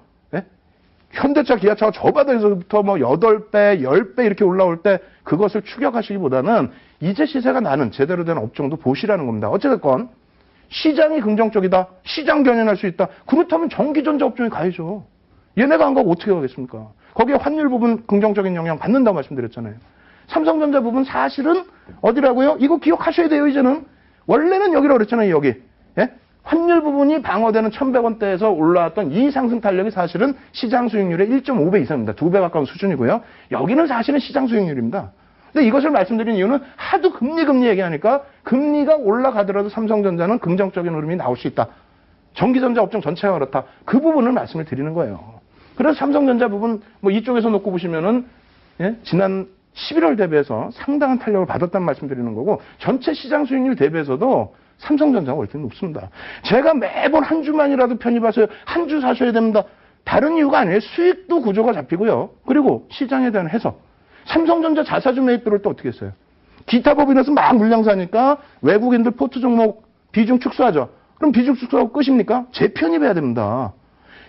[SPEAKER 1] 현대차, 기아차가 저 바닥에서부터 뭐 8배, 10배 이렇게 올라올 때 그것을 추격하시기보다는 이제 시세가 나는 제대로 된 업종도 보시라는 겁니다. 어찌됐건 시장이 긍정적이다. 시장 견인할 수 있다. 그렇다면 전기전자 업종에 가야죠. 얘네가 안 가고 어떻게 가겠습니까? 거기에 환율 부분 긍정적인 영향 받는다고 말씀드렸잖아요. 삼성전자 부분 사실은 어디라고요? 이거 기억하셔야 돼요, 이제는. 원래는 여기라고 그랬잖아요, 여기. 예? 환율 부분이 방어되는 1,100원대에서 올라왔던 이 상승 탄력이 사실은 시장 수익률의 1.5배 이상입니다. 2배 가까운 수준이고요. 여기는 사실은 시장 수익률입니다. 근데 이것을 말씀드린 이유는 하도 금리 얘기하니까 금리가 올라가더라도 삼성전자는 긍정적인 흐름이 나올 수 있다. 전기전자 업종 전체가 그렇다. 그 부분을 말씀을 드리는 거예요. 그래서 삼성전자 부분 뭐 이쪽에서 놓고 보시면은 예? 지난 11월 대비해서 상당한 탄력을 받았다는 말씀 드리는 거고 전체 시장 수익률 대비해서도 삼성전자가 월등히 높습니다. 제가 매번 한 주만이라도 편입하세요. 한 주 사셔야 됩니다. 다른 이유가 아니에요. 수익도 구조가 잡히고요. 그리고 시장에 대한 해석. 삼성전자 자사주 매입들을 또 어떻게 했어요? 기타 법인에서 막 물량 사니까 외국인들 포트 종목 비중 축소하죠. 그럼 비중 축소하고 끝입니까? 재편입해야 됩니다.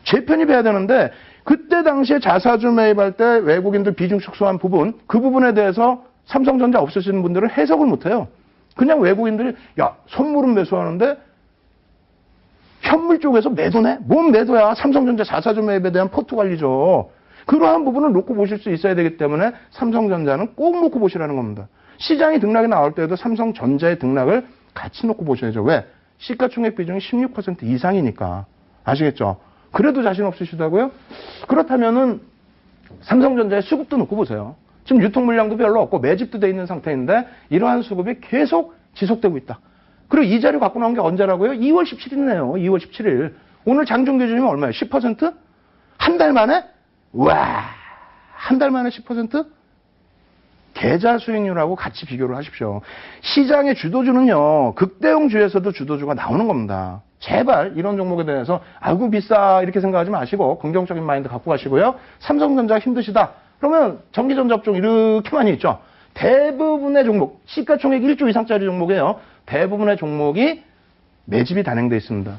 [SPEAKER 1] 재편입해야 되는데 그때 당시에 자사주 매입할 때 외국인들 비중 축소한 부분, 그 부분에 대해서 삼성전자 없으시는 분들은 해석을 못해요. 그냥 외국인들이 야 선물은 매수하는데 현물 쪽에서 매도네? 뭔 매도야? 삼성전자 자사주 매입에 대한 포트 관리죠. 그러한 부분을 놓고 보실 수 있어야 되기 때문에 삼성전자는 꼭 놓고 보시라는 겁니다. 시장이 등락이 나올 때에도 삼성전자의 등락을 같이 놓고 보셔야죠. 왜? 시가총액 비중이 16% 이상이니까. 아시겠죠? 그래도 자신 없으시다고요? 그렇다면은 삼성전자의 수급도 놓고 보세요. 지금 유통 물량도 별로 없고 매집도 돼 있는 상태인데 이러한 수급이 계속 지속되고 있다. 그리고 이 자료 갖고 나온 게 언제라고요? 2월 17일이네요. 2월 17일. 오늘 장중 기준이면 얼마예요? 10%? 한 달 만에? 와, 한 달 만에 10%? 계좌 수익률하고 같이 비교를 하십시오. 시장의 주도주는요, 극대형주에서도 주도주가 나오는 겁니다. 제발 이런 종목에 대해서 아이고 비싸 이렇게 생각하지 마시고 긍정적인 마인드 갖고 가시고요. 삼성전자 힘드시다. 그러면 전기전자 업종 이렇게 많이 있죠. 대부분의 종목, 시가총액 1조 이상짜리 종목이에요. 대부분의 종목이 매집이 단행돼 있습니다.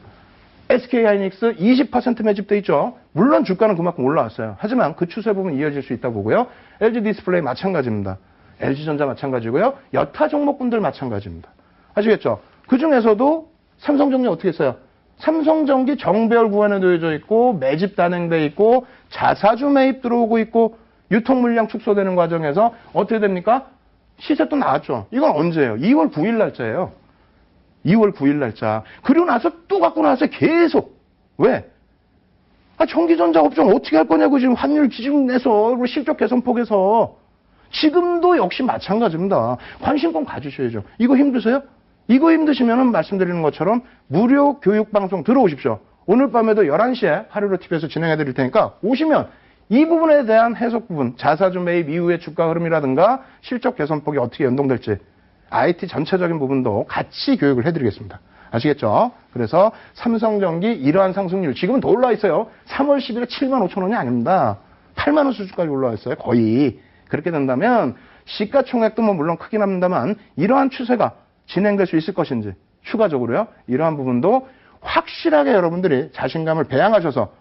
[SPEAKER 1] SK하이닉스 20% 매집돼 있죠. 물론 주가는 그만큼 올라왔어요. 하지만 그 추세 부분 이어질 수 있다고 보고요. LG디스플레이 마찬가지입니다. LG전자 마찬가지고요. 여타 종목군들 마찬가지입니다. 아시겠죠? 그중에서도 삼성전기 어떻게 했어요? 삼성전기 정배열 구간에 놓여져 있고 매집 단행돼 있고 자사주 매입 들어오고 있고 유통 물량 축소되는 과정에서 어떻게 됩니까? 시세 또 나왔죠. 이건 언제예요? 2월 9일 날짜예요. 2월 9일 날짜. 그리고 나서 또 갖고 나왔어요. 계속. 왜? 전기전자 업종 어떻게 할 거냐고 지금 환율 기준 내서 실적 개선폭에서 지금도 역시 마찬가지입니다. 관심권 가주셔야죠. 이거 힘드세요? 이거 힘드시면 말씀드리는 것처럼 무료 교육방송 들어오십시오. 오늘 밤에도 11시에 하루로TV에서 진행해 드릴 테니까 오시면 이 부분에 대한 해석 부분, 자사주 매입 이후의 주가 흐름이라든가 실적 개선폭이 어떻게 연동될지 IT 전체적인 부분도 같이 교육을 해드리겠습니다. 아시겠죠? 그래서 삼성전기 이러한 상승률 지금은 더 올라와 있어요. 3월 10일에 7만 5천 원이 아닙니다. 8만 원 수준까지 올라와 있어요. 거의. 그렇게 된다면 시가총액도 뭐 물론 크긴 합니다만 이러한 추세가 진행될 수 있을 것인지 추가적으로요. 이러한 부분도 확실하게 여러분들이 자신감을 배양하셔서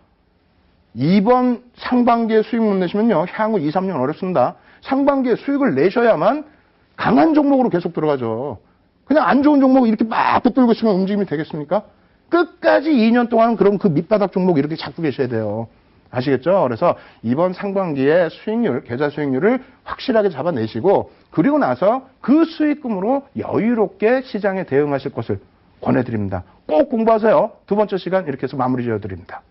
[SPEAKER 1] 이번 상반기에 수익 못 내시면요. 향후 2, 3년 어렵습니다. 상반기에 수익을 내셔야만 강한 종목으로 계속 들어가죠. 그냥 안 좋은 종목 이렇게 막 붙들고 있으면 움직임이 되겠습니까? 끝까지 2년 동안 그럼 그 밑바닥 종목 이렇게 잡고 계셔야 돼요. 아시겠죠? 그래서 이번 상반기에 수익률, 계좌 수익률을 확실하게 잡아내시고 그리고 나서 그 수익금으로 여유롭게 시장에 대응하실 것을 권해드립니다. 꼭 공부하세요. 두 번째 시간 이렇게 해서 마무리 지어드립니다.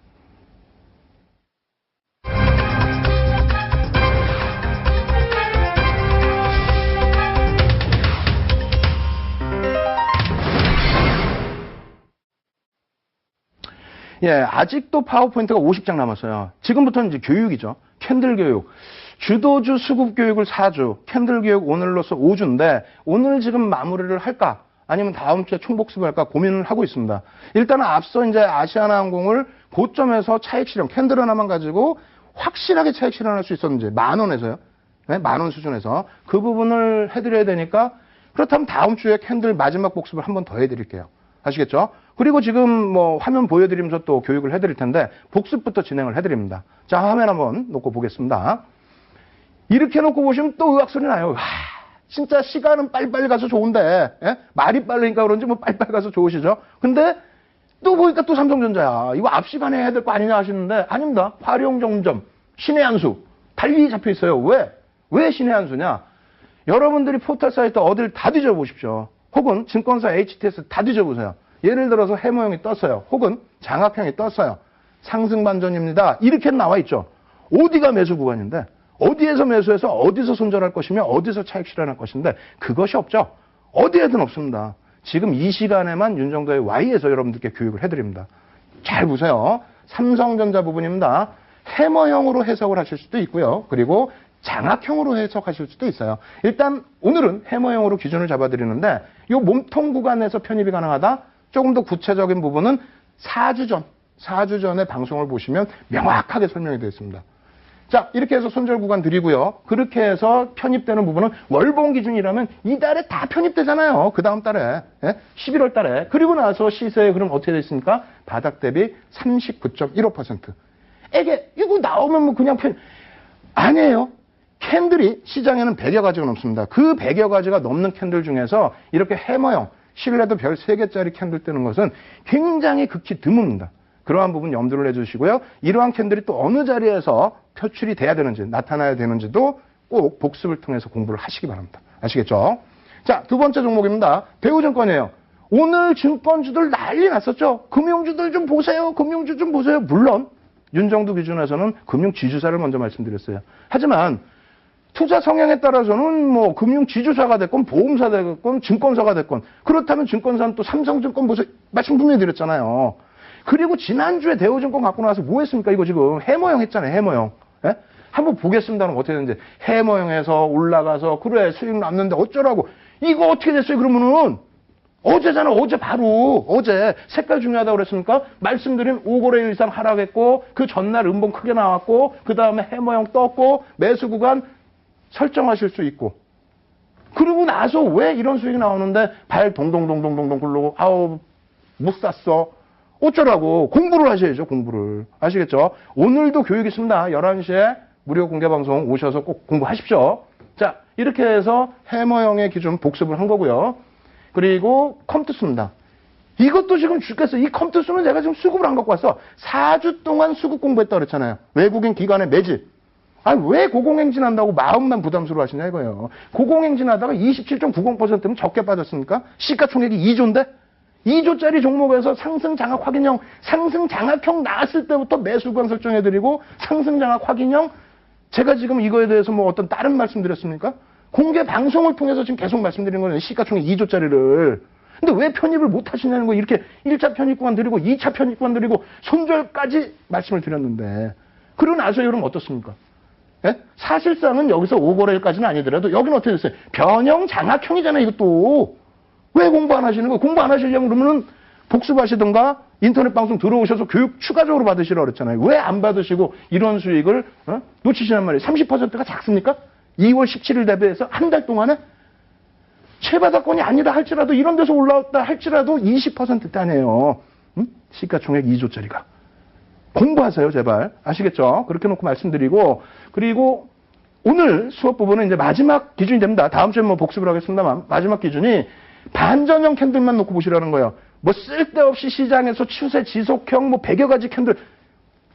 [SPEAKER 1] 예, 아직도 파워포인트가 50장 남았어요. 지금부터는 이제 교육이죠. 캔들 교육. 주도주 수급 교육을 4주, 캔들 교육 오늘로서 5주인데 오늘 지금 마무리를 할까? 아니면 다음 주에 총복습을 할까 고민을 하고 있습니다. 일단은 앞서 이제 아시아나항공을 고점에서 차익 실현, 캔들 하나만 가지고 확실하게 차익 실현할 수 있었는지 10,000원에서요. 네, 10,000원 수준에서 그 부분을 해드려야 되니까 그렇다면 다음 주에 캔들 마지막 복습을 한 번 더 해드릴게요. 아시겠죠? 그리고 지금 뭐 화면 보여드리면서 또 교육을 해드릴 텐데 복습부터 진행을 해드립니다. 자, 화면 한번 놓고 보겠습니다. 이렇게 놓고 보시면 또 의학소리 나요. 와, 진짜 시간은 빨리빨리 가서 좋은데 예? 말이 빠르니까 그런지 뭐 빨리빨리 가서 좋으시죠? 근데 또 보니까 또 삼성전자야. 이거 앞 시간에 해야 될 거 아니냐 하시는데 아닙니다. 화룡정점, 신의 한 수 달리 잡혀 있어요. 왜? 왜 신의 한 수냐? 여러분들이 포털 사이트 어딜 다 뒤져보십시오. 혹은 증권사 HTS 다 뒤져보세요. 예를 들어서 해모형이 떴어요. 혹은 장학형이 떴어요. 상승 반전입니다. 이렇게 나와 있죠. 어디가 매수 구간인데? 어디에서 매수해서 어디서 손절할 것이며 어디서 차익 실현할 것인데 그것이 없죠. 어디에든 없습니다. 지금 이 시간에만 윤정도의 Y에서 여러분들께 교육을 해드립니다. 잘 보세요. 삼성전자 부분입니다. 해머형으로 해석을 하실 수도 있고요. 그리고 장악형으로 해석하실 수도 있어요. 일단 오늘은 해머형으로 기준을 잡아드리는데 이 몸통 구간에서 편입이 가능하다. 조금 더 구체적인 부분은 4주 전에 방송을 보시면 명확하게 설명이 되어 있습니다. 자, 이렇게 해서 손절 구간 드리고요. 그렇게 해서 편입되는 부분은 월봉 기준이라면 이달에 다 편입되잖아요. 그 다음 달에 11월 달에. 그리고 나서 시세의 흐름 어떻게 됐습니까? 바닥 대비 39.15%. 이거 나오면 뭐 그냥 아니에요. 캔들이 시장에는 100여 가지가 넘습니다. 그 100여 가지가 넘는 캔들 중에서 이렇게 해머형, 실내도 별 3개짜리 캔들 뜨는 것은 굉장히 극히 드뭅니다. 그러한 부분 염두를 내주시고요. 이러한 캔들이 또 어느 자리에서 표출이 돼야 되는지, 나타나야 되는지도 꼭 복습을 통해서 공부를 하시기 바랍니다. 아시겠죠? 자, 두 번째 종목입니다. 대우증권이에요. 오늘 증권주들 난리 났었죠? 금융주들 좀 보세요. 금융주 좀 보세요. 물론 윤정도 기준에서는 금융지주사를 먼저 말씀드렸어요. 하지만 투자 성향에 따라서는 뭐 금융지주사가 됐건 보험사가 됐건 증권사가 됐건 그렇다면 증권사는 또 삼성증권 보세요. 말씀 분명히 드렸잖아요. 그리고 지난주에 대우증권 갖고 나와서 뭐 했습니까? 이거 지금 해머형 했잖아요. 해머형. 예? 한번 보겠습니다는 어떻게 되는지. 해머형에서 올라가서 그래 수익 남는데 어쩌라고. 이거 어떻게 됐어요? 그러면은 어제잖아. 어제 바로. 어제 색깔 중요하다고 그랬습니까? 말씀드린 5거래 이상 하락했고 그 전날 음봉 크게 나왔고 그 다음에 해머형 떴고 매수 구간 설정하실 수 있고 그리고 나서 왜 이런 수익이 나오는데 발 동동동동동동 굴르고 아우 못 샀어. 어쩌라고. 공부를 하셔야죠. 공부를. 아시겠죠? 오늘도 교육 있습니다. 11시에 무료 공개방송 오셔서 꼭 공부하십시오. 자, 이렇게 해서 해머형의 기준 복습을 한 거고요. 그리고 컴투스입니다. 이것도 지금 죽겠어. 이 컴투스는 제가 지금 수급을 안 갖고 왔어. 4주 동안 수급 공부했다고 그랬잖아요. 외국인 기관의 매집. 왜 고공행진한다고 마음만 부담스러워 하시냐 이거예요. 고공행진하다가 27.90%면 적게 빠졌습니까? 시가총액이 2조인데? 2조짜리 종목에서 상승 장악 확인형, 상승 장악형 나왔을 때부터 매수관 설정해드리고 상승 장악 확인형 제가 지금 이거에 대해서 뭐 어떤 다른 말씀드렸습니까? 공개 방송을 통해서 지금 계속 말씀드리는 거는 시가총액 2조짜리를. 근데 왜 편입을 못 하시냐는 거 이렇게 1차 편입구간 드리고 2차 편입구간 드리고 손절까지 말씀을 드렸는데 그러고 나서 여러분 어떻습니까? 예? 사실상은 여기서 5거래일까지는 아니더라도 여기는 어떻게 됐어요? 변형 장악형이잖아요 이것도. 왜 공부 안 하시는 거예요? 공부 안 하시려면 그러면은 복습하시던가 인터넷 방송 들어오셔서 교육 추가적으로 받으시라고 그랬잖아요. 왜 안 받으시고 이런 수익을 놓치시란 말이에요. 30%가 작습니까? 2월 17일 대비해서 한 달 동안에 최바닥권이 아니다 할지라도 이런 데서 올라왔다 할지라도 20%대네요. 시가총액 2조짜리가. 공부하세요 제발. 아시겠죠? 그렇게 놓고 말씀드리고 그리고 오늘 수업 부분은 이제 마지막 기준이 됩니다. 다음 주에 뭐 복습을 하겠습니다만 마지막 기준이 반전형 캔들만 놓고 보시라는 거예요. 뭐 쓸데없이 시장에서 추세 지속형 뭐 100여 가지 캔들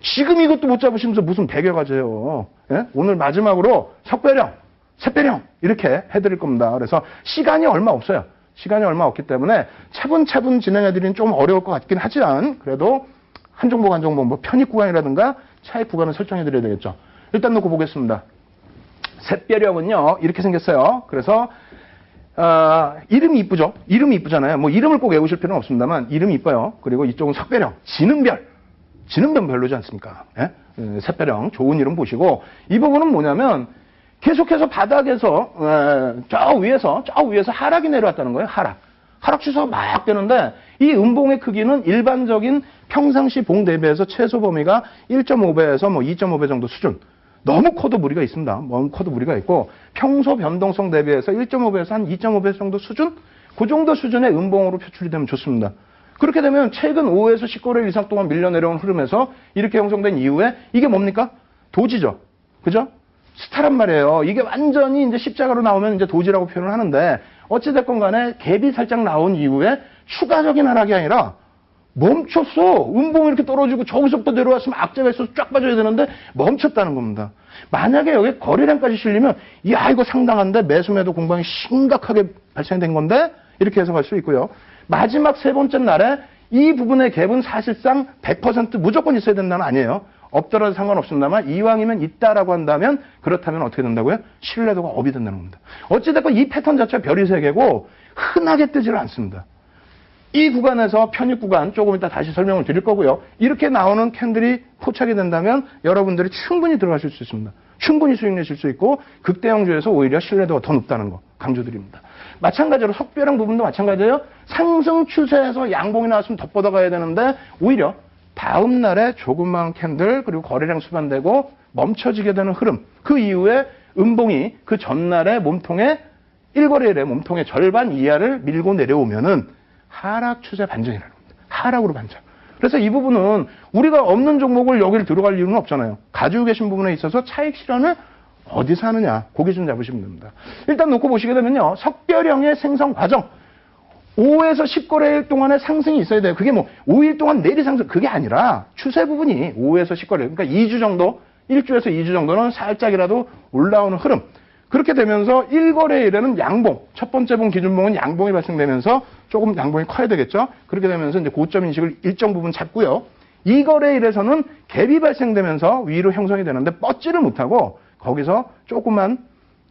[SPEAKER 1] 지금 이것도 못 잡으시면서 무슨 100여 가지예요. 예? 오늘 마지막으로 석배령, 샛배령 이렇게 해드릴 겁니다. 그래서 시간이 얼마 없어요. 시간이 얼마 없기 때문에 차분차분 진행해드리는 좀 어려울 것 같긴 하지만 그래도 한 종목 한 종목 뭐 편입 구간이라든가 차익 구간을 설정해드려야 되겠죠. 일단 놓고 보겠습니다. 샛배령은요 이렇게 생겼어요. 그래서 이름이 이쁘죠? 이름이 이쁘잖아요. 뭐 이름을 꼭 외우실 필요는 없습니다만 이름이 이뻐요. 그리고 이쪽은 석배령, 지는별. 지는별 별로지 않습니까? 예? 샛배령 좋은 이름 보시고 이 부분은 뭐냐면 계속해서 바닥에서 저 위에서 하락이 내려왔다는 거예요. 하락 추세가 막 되는데 이 음봉의 크기는 일반적인 평상시 봉 대비해서 최소 범위가 1.5배에서 뭐 2.5배 정도 수준. 너무 커도 무리가 있습니다. 너무 커도 무리가 있고 평소 변동성 대비해서 1.5배에서 한 2.5배 정도 수준? 그 정도 수준의 음봉으로 표출이 되면 좋습니다. 그렇게 되면 최근 5에서 10거래 이상 동안 밀려 내려온 흐름에서 이렇게 형성된 이후에 이게 뭡니까? 도지죠. 그죠? 스타란 말이에요. 이게 완전히 이제 십자가로 나오면 이제 도지라고 표현을 하는데 어찌됐건 간에 갭이 살짝 나온 이후에 추가적인 하락이 아니라 멈췄어. 음봉이 이렇게 떨어지고 저기서부터 내려왔으면 악재가 있어서 쫙 빠져야 되는데 멈췄다는 겁니다. 만약에 여기 거래량까지 실리면 야 이거 상당한데 매수매도 공방이 심각하게 발생된 건데 이렇게 해석할 수 있고요. 마지막 세 번째 날에 이 부분의 갭은 사실상 100% 무조건 있어야 된다는 아니에요. 없더라도 상관없습니다만 이왕이면 있다라고 한다면 그렇다면 어떻게 된다고요? 신뢰도가 업이 된다는 겁니다. 어찌됐건 이 패턴 자체가 별이 3개고 흔하게 뜨지를 않습니다. 이 구간에서 편입 구간 조금 이따 다시 설명을 드릴 거고요. 이렇게 나오는 캔들이 포착이 된다면 여러분들이 충분히 들어가실 수 있습니다. 충분히 수익 내실 수 있고 극대형주에서 오히려 신뢰도가 더 높다는 거 강조드립니다. 마찬가지로 석배령 부분도 마찬가지예요. 상승 추세에서 양봉이 나왔으면 덧뻗어 가야 되는데 오히려 다음 날에 조그만 캔들 그리고 거래량 수반되고 멈춰지게 되는 흐름. 그 이후에 음봉이 그 전날의 몸통의 1거래일의 몸통의 절반 이하를 밀고 내려오면은 하락 추세 반전이라는 겁니다. 하락으로 반전. 그래서 이 부분은 우리가 없는 종목을 여기를 들어갈 이유는 없잖아요. 가지고 계신 부분에 있어서 차익 실현을 어디서 하느냐. 그 기준 잡으시면 됩니다. 일단 놓고 보시게 되면요. 석별형의 생성 과정. 5에서 10거래일 동안의 상승이 있어야 돼요. 그게 뭐 5일 동안 내리 상승 그게 아니라 추세 부분이 5에서 10거래일 그러니까 2주 정도 1주에서 2주 정도는 살짝이라도 올라오는 흐름. 그렇게 되면서 1거래일에는 양봉, 첫 번째 봉 기준봉은 양봉이 발생되면서 조금 양봉이 커야 되겠죠. 그렇게 되면서 이제 고점 인식을 일정 부분 잡고요. 2거래일에서는 갭이 발생되면서 위로 형성이 되는데 뻗지를 못하고 거기서 조그만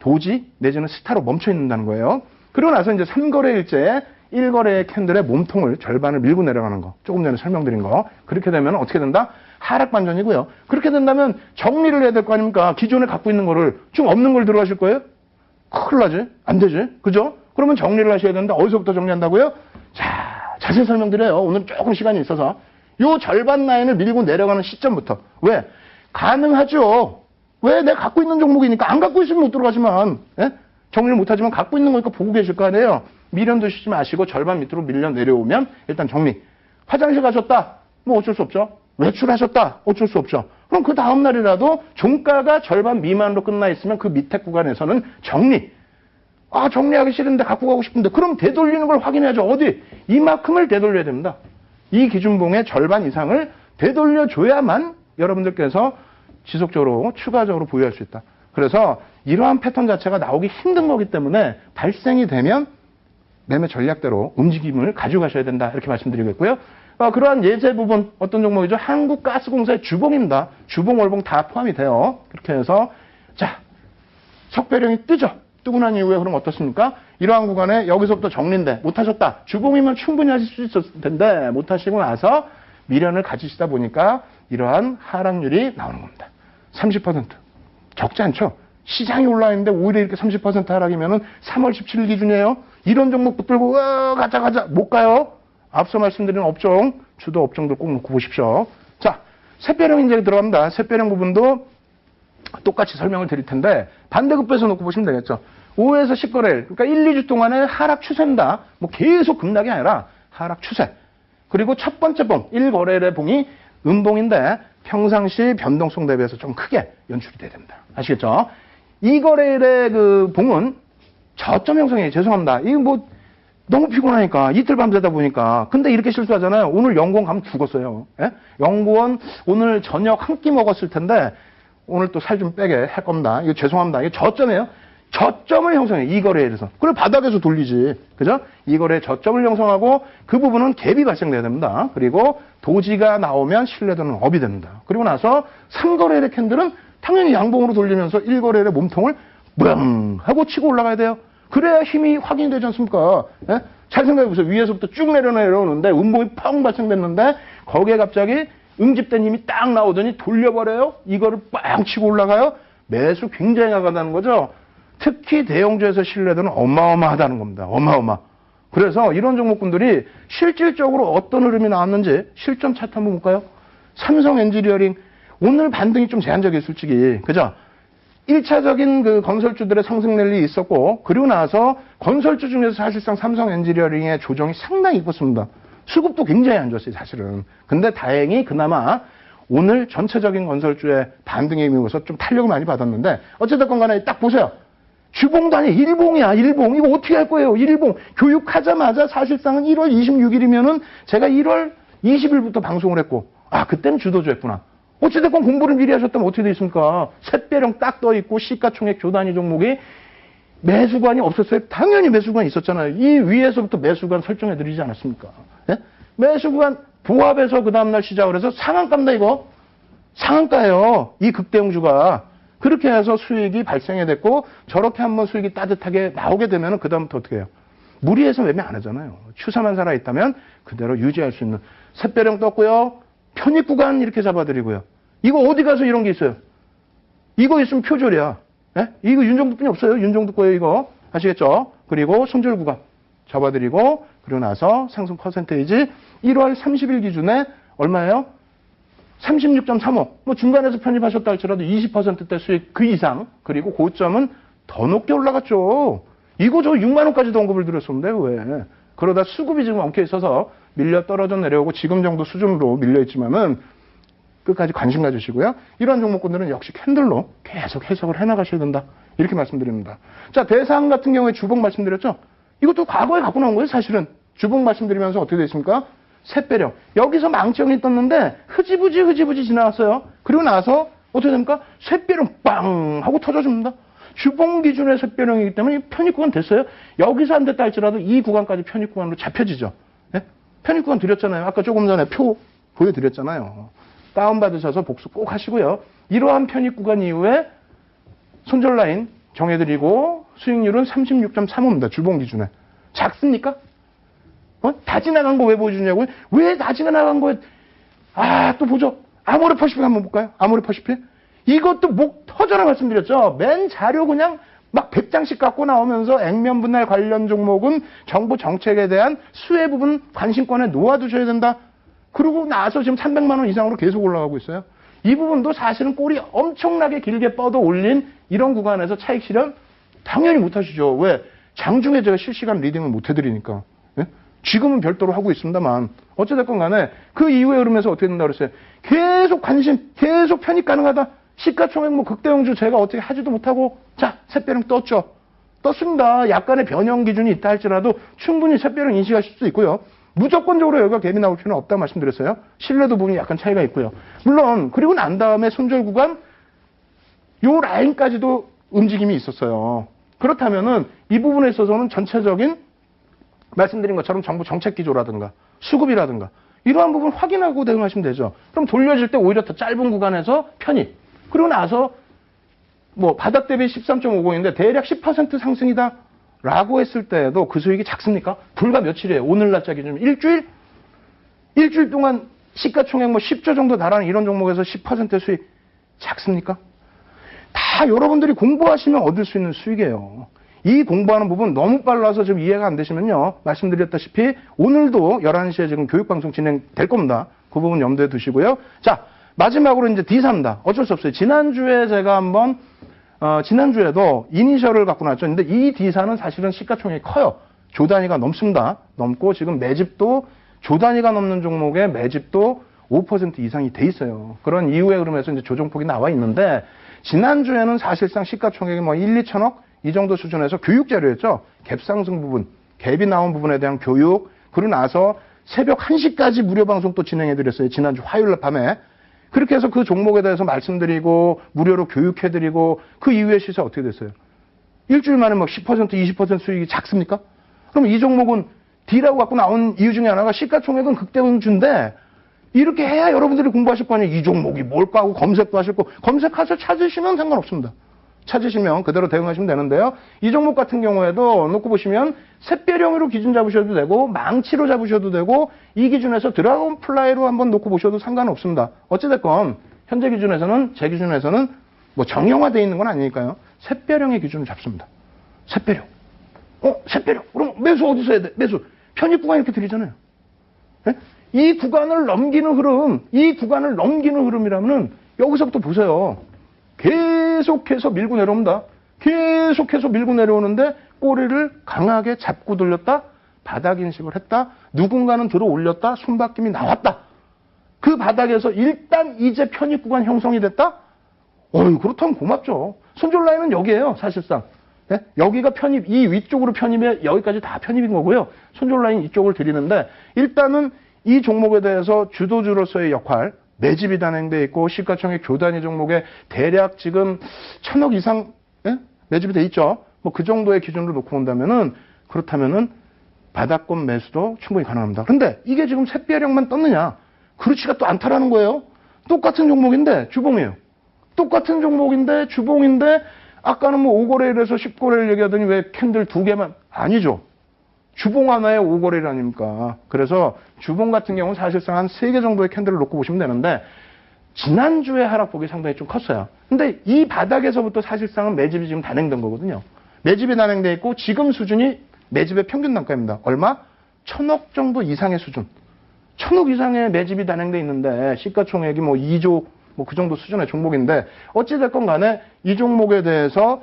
[SPEAKER 1] 도지 내지는 스타로 멈춰 있는다는 거예요. 그러고 나서 이제 3거래일째 1거래 캔들의 몸통을 절반을 밀고 내려가는 거. 조금 전에 설명드린 거. 그렇게 되면 어떻게 된다? 하락 반전이고요. 그렇게 된다면 정리를 해야 될 거 아닙니까? 기존에 갖고 있는 거를 지금 없는 걸 들어가실 거예요? 큰일 나지? 안 되지? 그죠? 그러면 정리를 하셔야 되는데 어디서부터 정리한다고요? 자, 자세히 설명드려요. 오늘 조금 시간이 있어서. 요 절반 라인을 밀고 내려가는 시점부터. 왜? 가능하죠. 왜? 내가 갖고 있는 종목이니까 안 갖고 있으면 못 들어가지만. 예? 정리를 못하지만 갖고 있는 거니까 보고 계실 거 아니에요. 미련 드시지 마시고 절반 밑으로 밀려 내려오면 일단 정리. 화장실 가셨다. 뭐 어쩔 수 없죠. 외출하셨다. 어쩔 수 없죠. 그럼 그 다음 날이라도 종가가 절반 미만으로 끝나 있으면 그 밑에 구간에서는 정리. 아, 정리하기 싫은데 갖고 가고 싶은데 그럼 되돌리는 걸 확인해야죠. 어디? 이만큼을 되돌려야 됩니다. 이 기준봉의 절반 이상을 되돌려줘야만 여러분들께서 지속적으로 추가적으로 보유할 수 있다. 그래서 이러한 패턴 자체가 나오기 힘든 거기 때문에 발생이 되면 매매 전략대로 움직임을 가져가셔야 된다. 이렇게 말씀드리겠고요. 그러한 예제 부분 어떤 종목이죠? 한국가스공사의 주봉입니다. 주봉, 월봉 다 포함이 돼요. 그렇게 해서 자 석배령이 뜨죠. 뜨고 난 이후에 그럼 어떻습니까? 이러한 구간에 여기서부터 정리인데 못하셨다. 주봉이면 충분히 하실 수 있었을 텐데 못하시고 나서 미련을 가지시다 보니까 이러한 하락률이 나오는 겁니다. 30%. 적지 않죠? 시장이 올라있는데 오히려 이렇게 30% 하락이면은 3월 17일 기준이에요. 이런 종목 붙들고 가자 못 가요. 앞서 말씀드린 업종, 주도 업종들 꼭 놓고 보십시오. 자, 샛별형 이제 들어갑니다. 샛별형 부분도 똑같이 설명을 드릴 텐데 반대급부에서 놓고 보시면 되겠죠. 5에서 10거래일, 그러니까 1, 2주 동안의 하락 추세입니다. 뭐 계속 급락이 아니라 하락 추세. 그리고 첫 번째 봉, 1거래일의 봉이 음봉인데 평상시 변동성 대비해서 좀 크게 연출이 돼야 됩니다. 아시겠죠? 2거래일의 그 봉은 저점 형성이에요. 죄송합니다. 이거 뭐 너무 피곤하니까 이틀 밤새다 보니까. 근데 이렇게 실수하잖아요. 오늘 연구원 가면 죽었어요. 예? 연구원 오늘 저녁 한 끼 먹었을 텐데 오늘 또 살 좀 빼게 할 겁니다. 이거 죄송합니다. 이거 저점이에요. 저점을 형성해. 2거래일에서. 그걸 바닥에서 돌리지. 그죠? 2거래일 저점을 형성하고 그 부분은 갭이 발생돼야 됩니다. 그리고 도지가 나오면 신뢰도는 업이 됩니다. 그리고 나서 3거래일의 캔들은 당연히 양봉으로 돌리면서 1거래일의 몸통을 뻥 하고 치고 올라가야 돼요. 그래야 힘이 확인이 되지 않습니까? 예? 잘 생각해보세요. 위에서부터 쭉 내려오는데 음봉이 펑 발생됐는데 거기에 갑자기 응집된 힘이 딱 나오더니 돌려버려요. 이거를 빵 치고 올라가요. 매수 굉장히 나가다는 거죠. 특히 대형주에서 신뢰도는 어마어마하다는 겁니다. 어마어마. 그래서 이런 종목군들이 실질적으로 어떤 흐름이 나왔는지 실전 차트 한번 볼까요? 삼성 엔지니어링 오늘 반등이 좀 제한적이에요. 솔직히. 그죠? 1차적인 그 건설주들의 상승 랠리 있었고 그리고 나서 건설주 중에서 사실상 삼성 엔지니어링의 조정이 상당히 이뻤습니다. 수급도 굉장히 안 좋았어요. 사실은. 근데 다행히 그나마 오늘 전체적인 건설주의 반등에 의해서 좀 탄력을 많이 받았는데 어쨌든 간에 딱 보세요. 주봉도 아니 일봉이야. 일봉. 이거 어떻게 할 거예요? 일봉. 교육하자마자 사실상은 1월 26일이면은 제가 1월 20일부터 방송을 했고 아 그때는 주도주 했구나. 어찌됐건 공부를 미리 하셨다면 어떻게 돼 있습니까? 샛별형 딱 떠있고 시가총액 조단위 종목이 매수관이 없었어요? 당연히 매수관이 있었잖아요. 이 위에서부터 매수관 설정해드리지 않았습니까? 예? 매수관 부합해서 그 다음날 시작을 해서 상한가입니다 이거. 상한가예요. 이 극대형주가. 그렇게 해서 수익이 발생이 됐고 저렇게 한번 수익이 따뜻하게 나오게 되면 그다음부터 어떻게 해요? 무리해서 매매 안 하잖아요. 추세만 살아있다면 그대로 유지할 수 있는 샛별형 떴고요. 편입 구간 이렇게 잡아드리고요. 이거 어디 가서 이런 게 있어요? 이거 있으면 표절이야. 예? 이거 윤종두뿐이 없어요. 윤종두 거예요 이거. 아시겠죠? 그리고 손절 구간 잡아드리고 그리고 나서 상승 퍼센테이지 1월 30일 기준에 얼마예요? 36.35. 뭐 중간에서 편입하셨다 할지라도 20%대 수익 그 이상. 그리고 고점은 더 높게 올라갔죠. 이거 저 6만 원까지도 언급을 드렸었는데 왜? 그러다 수급이 지금 엉켜 있어서 밀려 떨어져 내려오고 지금 정도 수준으로 밀려 있지만은 끝까지 관심 가주시고요. 이런 종목군들은 역시 캔들로 계속 해석을 해나가셔야 된다. 이렇게 말씀드립니다. 자, 대상 같은 경우에 주봉 말씀드렸죠? 이것도 과거에 갖고 나온 거예요, 사실은. 주봉 말씀드리면서 어떻게 됐습니까? 샛별형. 여기서 망치형이 떴는데 흐지부지 지나갔어요. 그리고 나서 어떻게 됩니까? 샛별형 빵 하고 터져줍니다. 주봉 기준의 샛별형이기 때문에 편입 구간 됐어요. 여기서 안 됐다 할지라도 이 구간까지 편입 구간으로 잡혀지죠. 네? 편입 구간 드렸잖아요. 아까 조금 전에 표 보여드렸잖아요. 다운받으셔서 복수 꼭 하시고요. 이러한 편입 구간 이후에 손절 라인 정해드리고 수익률은 36.35입니다. 주봉 기준에. 작습니까? 다 지나간 거 왜 보여주냐고요? 왜 다 지나간 거에 또 보죠. 아모레퍼시픽 한번 볼까요? 아모레퍼시픽. 이것도 목 터져라 말씀드렸죠. 맨 자료 그냥 막 100장씩 갖고 나오면서 액면 분할 관련 종목은 정부 정책에 대한 수혜 부분 관심권에 놓아두셔야 된다. 그러고 나서 지금 300만 원 이상으로 계속 올라가고 있어요. 이 부분도 사실은 꼬리 엄청나게 길게 뻗어 올린 이런 구간에서 차익 실현 당연히 못하시죠. 왜? 장중에 제가 실시간 리딩을 못 해드리니까. 예? 지금은 별도로 하고 있습니다만 어찌됐건 간에 그 이후의 흐름에서 어떻게 된다고 그랬어요? 계속 관심, 계속 편입 가능하다. 시가총액 뭐 극대형주 제가 어떻게 하지도 못하고 자, 샛별형 떴죠. 떴습니다. 약간의 변형 기준이 있다 할지라도 충분히 샛별형 인식하실 수 있고요. 무조건적으로 여기가 갭이 나올 필요는 없다고 말씀드렸어요. 신뢰도 부분이 약간 차이가 있고요. 물론 그리고 난 다음에 손절 구간 요 라인까지도 움직임이 있었어요. 그렇다면은 이 부분에 있어서는 전체적인 말씀드린 것처럼 정부 정책 기조라든가 수급이라든가 이러한 부분 확인하고 대응하시면 되죠. 그럼 돌려질 때 오히려 더 짧은 구간에서 편입. 그리고 나서 뭐 바닥 대비 13.50인데 대략 10% 상승이다 라고 했을 때에도 그 수익이 작습니까? 불과 며칠이에요. 오늘 날짜 기준 일주일? 일주일 동안 시가총액 뭐 10조 정도 달하는 이런 종목에서 10% 수익 작습니까? 다 여러분들이 공부하시면 얻을 수 있는 수익이에요. 이 공부하는 부분 너무 빨라서 지금 이해가 안 되시면요. 말씀드렸다시피 오늘도 11시에 지금 교육방송 진행될 겁니다. 그 부분 염두에 두시고요. 자, 마지막으로 이제 D3입니다. 어쩔 수 없어요. 지난주에 제가 한번 지난주에도 이니셜을 갖고 나왔죠. 근데 이 D사는 사실은 시가총액이 커요. 조 단위가 넘습니다. 넘고 지금 매집도 조 단위가 넘는 종목에 매집도 5% 이상이 돼 있어요. 그런 이후의 흐름에서 이제 조정폭이 나와 있는데 지난주에는 사실상 시가총액이 뭐 1, 2천억 이 정도 수준에서 교육 자료였죠. 갭 상승 부분, 갭이 나온 부분에 대한 교육, 그러고 나서 새벽 1시까지 무료 방송 또 진행해드렸어요. 지난주 화요일 밤에. 그렇게 해서 그 종목에 대해서 말씀드리고 무료로 교육해드리고 그 이후에 시세 어떻게 됐어요? 일주일 만에 막 10%, 20% 수익이 작습니까? 그럼 이 종목은 D라고 갖고 나온 이유 중에 하나가 시가총액은 극대응주인데 이렇게 해야 여러분들이 공부하실 거 아니에요. 이 종목이 뭘까 하고 검색도 하실 거. 검색해서 찾으시면 상관없습니다. 찾으시면 그대로 대응하시면 되는데요. 이 종목 같은 경우에도 놓고 보시면 샛별형으로 기준 잡으셔도 되고 망치로 잡으셔도 되고 이 기준에서 드라곤 플라이로 한번 놓고 보셔도 상관없습니다. 어찌됐건 현재 기준에서는 제 기준에서는 뭐 정형화되어 있는 건 아니니까요. 샛별형의 기준을 잡습니다. 샛별형. 샛별형. 그럼 매수 어디서 해야 돼? 매수. 편입 구간 이렇게 드리잖아요. 네? 이 구간을 넘기는 흐름, 이 구간을 넘기는 흐름이라면은 여기서부터 보세요. 계속해서 밀고 내려옵니다. 계속해서 밀고 내려오는데 꼬리를 강하게 잡고 돌렸다. 바닥 인식을 했다. 누군가는 들어 올렸다. 손바뀜이 나왔다. 그 바닥에서 일단 이제 편입 구간 형성이 됐다. 그렇다면 고맙죠. 손절 라인은 여기에요. 사실상. 네? 여기가 편입, 이 위쪽으로 편입에 여기까지 다 편입인 거고요. 손절 라인 이쪽을 드리는데 일단은 이 종목에 대해서 주도주로서의 역할, 매집이 단행돼 있고 시가총액 조단위 종목에 대략 지금 1,000억 이상 매집이 돼 있죠. 뭐 그 정도의 기준으로 놓고 본다면은 그렇다면은 바닥권 매수도 충분히 가능합니다. 그런데 이게 지금 샛별형만 떴느냐? 그렇지가 또 않다라는 거예요. 똑같은 종목인데 주봉이에요. 똑같은 종목인데 주봉인데 아까는 뭐 5거래일에서 10거래일 얘기하더니 왜 캔들 2개만 아니죠. 주봉 하나에 5거래일 아닙니까? 그래서 주봉 같은 경우는 사실상 한 3개 정도의 캔들을 놓고 보시면 되는데 지난주에 하락폭이 상당히 좀 컸어요. 근데 이 바닥에서부터 사실상은 매집이 지금 단행된 거거든요. 매집이 단행돼 있고 지금 수준이 매집의 평균 단가입니다. 얼마? 1,000억 정도 이상의 수준. 1,000억 이상의 매집이 단행돼 있는데 시가총액이 뭐 2조 뭐 그 정도 수준의 종목인데 어찌됐건 간에 이 종목에 대해서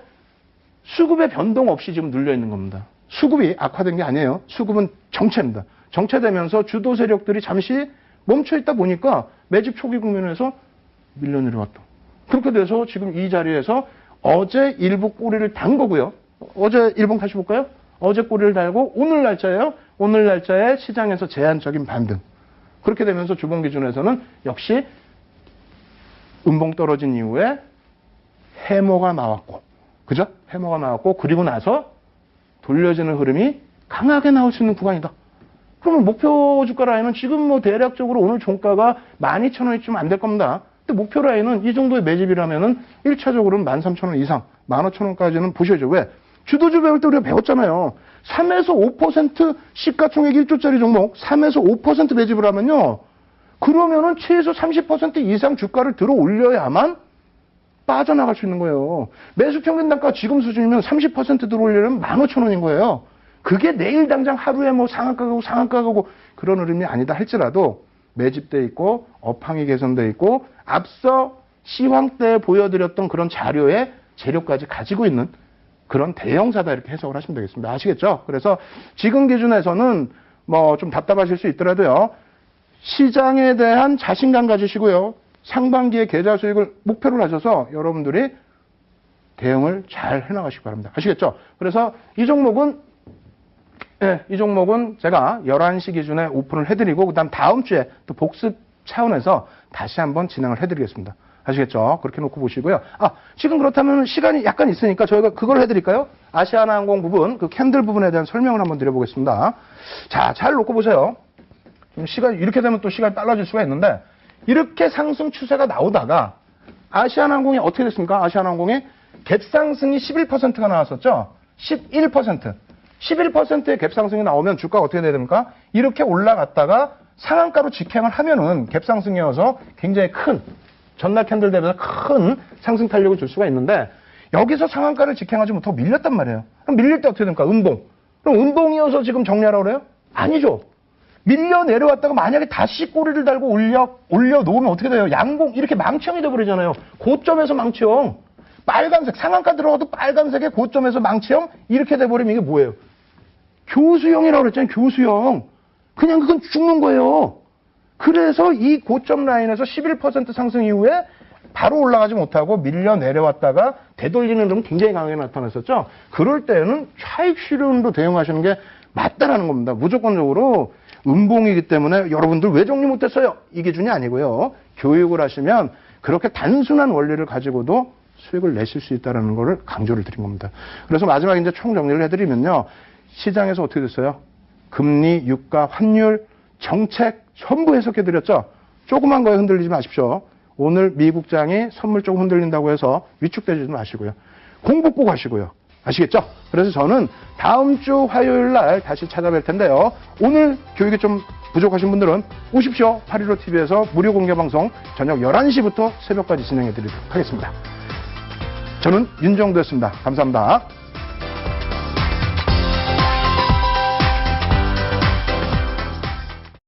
[SPEAKER 1] 수급의 변동 없이 지금 눌려 있는 겁니다. 수급이 악화된 게 아니에요. 수급은 정체입니다. 정체되면서 주도 세력들이 잠시 멈춰 있다 보니까 매집 초기 국면에서 밀려 내려왔다. 그렇게 돼서 지금 이 자리에서 어제 일부 꼬리를 단 거고요. 어제 일봉 다시 볼까요? 어제 꼬리를 달고 오늘 날짜예요. 오늘 날짜에 시장에서 제한적인 반등. 그렇게 되면서 주봉 기준에서는 역시 음봉 떨어진 이후에 해모가 나왔고, 그죠? 해모가 나왔고, 그리고 나서 돌려지는 흐름이 강하게 나올 수 있는 구간이다. 그러면 목표 주가 라인은 지금 뭐 대략적으로 오늘 종가가 12,000원이 좀 안 될 겁니다. 근데 목표 라인은 이 정도의 매집이라면은 1차적으로는 13,000원 이상, 15,000원까지는 보셔야죠. 왜? 주도주 배울 때 우리가 배웠잖아요. 3에서 5% 시가총액 1조짜리 종목, 3에서 5% 매집을 하면요. 그러면은 최소 30% 이상 주가를 들어 올려야만 빠져나갈 수 있는 거예요. 매수 평균 단가 지금 수준이면 30% 들어 올리려면 15,000원인 거예요. 그게 내일 당장 하루에 뭐 상한가 가고 그런 흐름이 아니다 할지라도 매집돼 있고 업황이 개선돼 있고 앞서 시황 때 보여드렸던 그런 자료의 재료까지 가지고 있는 그런 대형사다 이렇게 해석을 하시면 되겠습니다. 아시겠죠? 그래서 지금 기준에서는 뭐 좀 답답하실 수 있더라도요. 시장에 대한 자신감 가지시고요. 상반기에 계좌 수익을 목표로 하셔서 여러분들이 대응을 잘 해나가시기 바랍니다. 아시겠죠? 그래서 이 종목은 제가 11시 기준에 오픈을 해드리고 그다음 다음 주에 또 복습 차원에서 다시 한번 진행을 해드리겠습니다. 아시겠죠? 그렇게 놓고 보시고요. 지금 그렇다면 시간이 약간 있으니까 저희가 그걸 해드릴까요? 아시아나항공 부분, 그 캔들 부분에 대한 설명을 한번 드려보겠습니다. 자, 잘 놓고 보세요. 시간이 이렇게 되면 또 시간이 빨라질 수가 있는데 이렇게 상승 추세가 나오다가 아시아나항공이 어떻게 됐습니까? 아시아나항공이 갭상승이 11%가 나왔었죠? 11%의 갭상승이 나오면 주가가 어떻게 돼야 됩니까? 이렇게 올라갔다가 상한가로 직행을 하면은 갭상승이어서 굉장히 큰 전날 캔들 대비해서 큰 상승 탄력을 줄 수가 있는데 여기서 상한가를 직행하지 못하고 밀렸단 말이에요. 그럼 밀릴 때 어떻게 됩니까? 음봉. 그럼 음봉이어서 지금 정리하라고 그래요? 아니죠. 밀려 내려왔다가 만약에 다시 꼬리를 달고 올려놓으면 어떻게 돼요? 양봉, 이렇게 망치형이 돼버리잖아요. 고점에서 망치형. 빨간색, 상한가 들어가도 빨간색의 고점에서 망치형, 이렇게 돼버리면 이게 뭐예요? 교수형이라고 그랬잖아요. 교수형. 그냥 그건 죽는 거예요. 그래서 이 고점 라인에서 11% 상승 이후에 바로 올라가지 못하고 밀려 내려왔다가 되돌리는 흐름 굉장히 강하게 나타났었죠. 그럴 때는 차익 실현으로 대응하시는 게 맞다라는 겁니다. 무조건적으로 음봉이기 때문에 여러분들 왜 정리 못했어요? 이 기준이 아니고요. 교육을 하시면 그렇게 단순한 원리를 가지고도 수익을 내실 수 있다는 것을 강조를 드린 겁니다. 그래서 마지막에 이제 총 정리를 해드리면요. 시장에서 어떻게 됐어요? 금리, 유가, 환율, 정책 전부 해석해드렸죠. 조그만 거에 흔들리지 마십시오. 오늘 미국장이 선물 조금 흔들린다고 해서 위축되지 마시고요. 공부 꼭 하시고요. 아시겠죠? 그래서 저는 다음 주 화요일 날 다시 찾아뵐 텐데요. 오늘 교육이 좀 부족하신 분들은 오십시오. 815TV에서 무료 공개 방송 저녁 11시부터 새벽까지 진행해 드리도록 하겠습니다. 저는 윤정도였습니다. 감사합니다.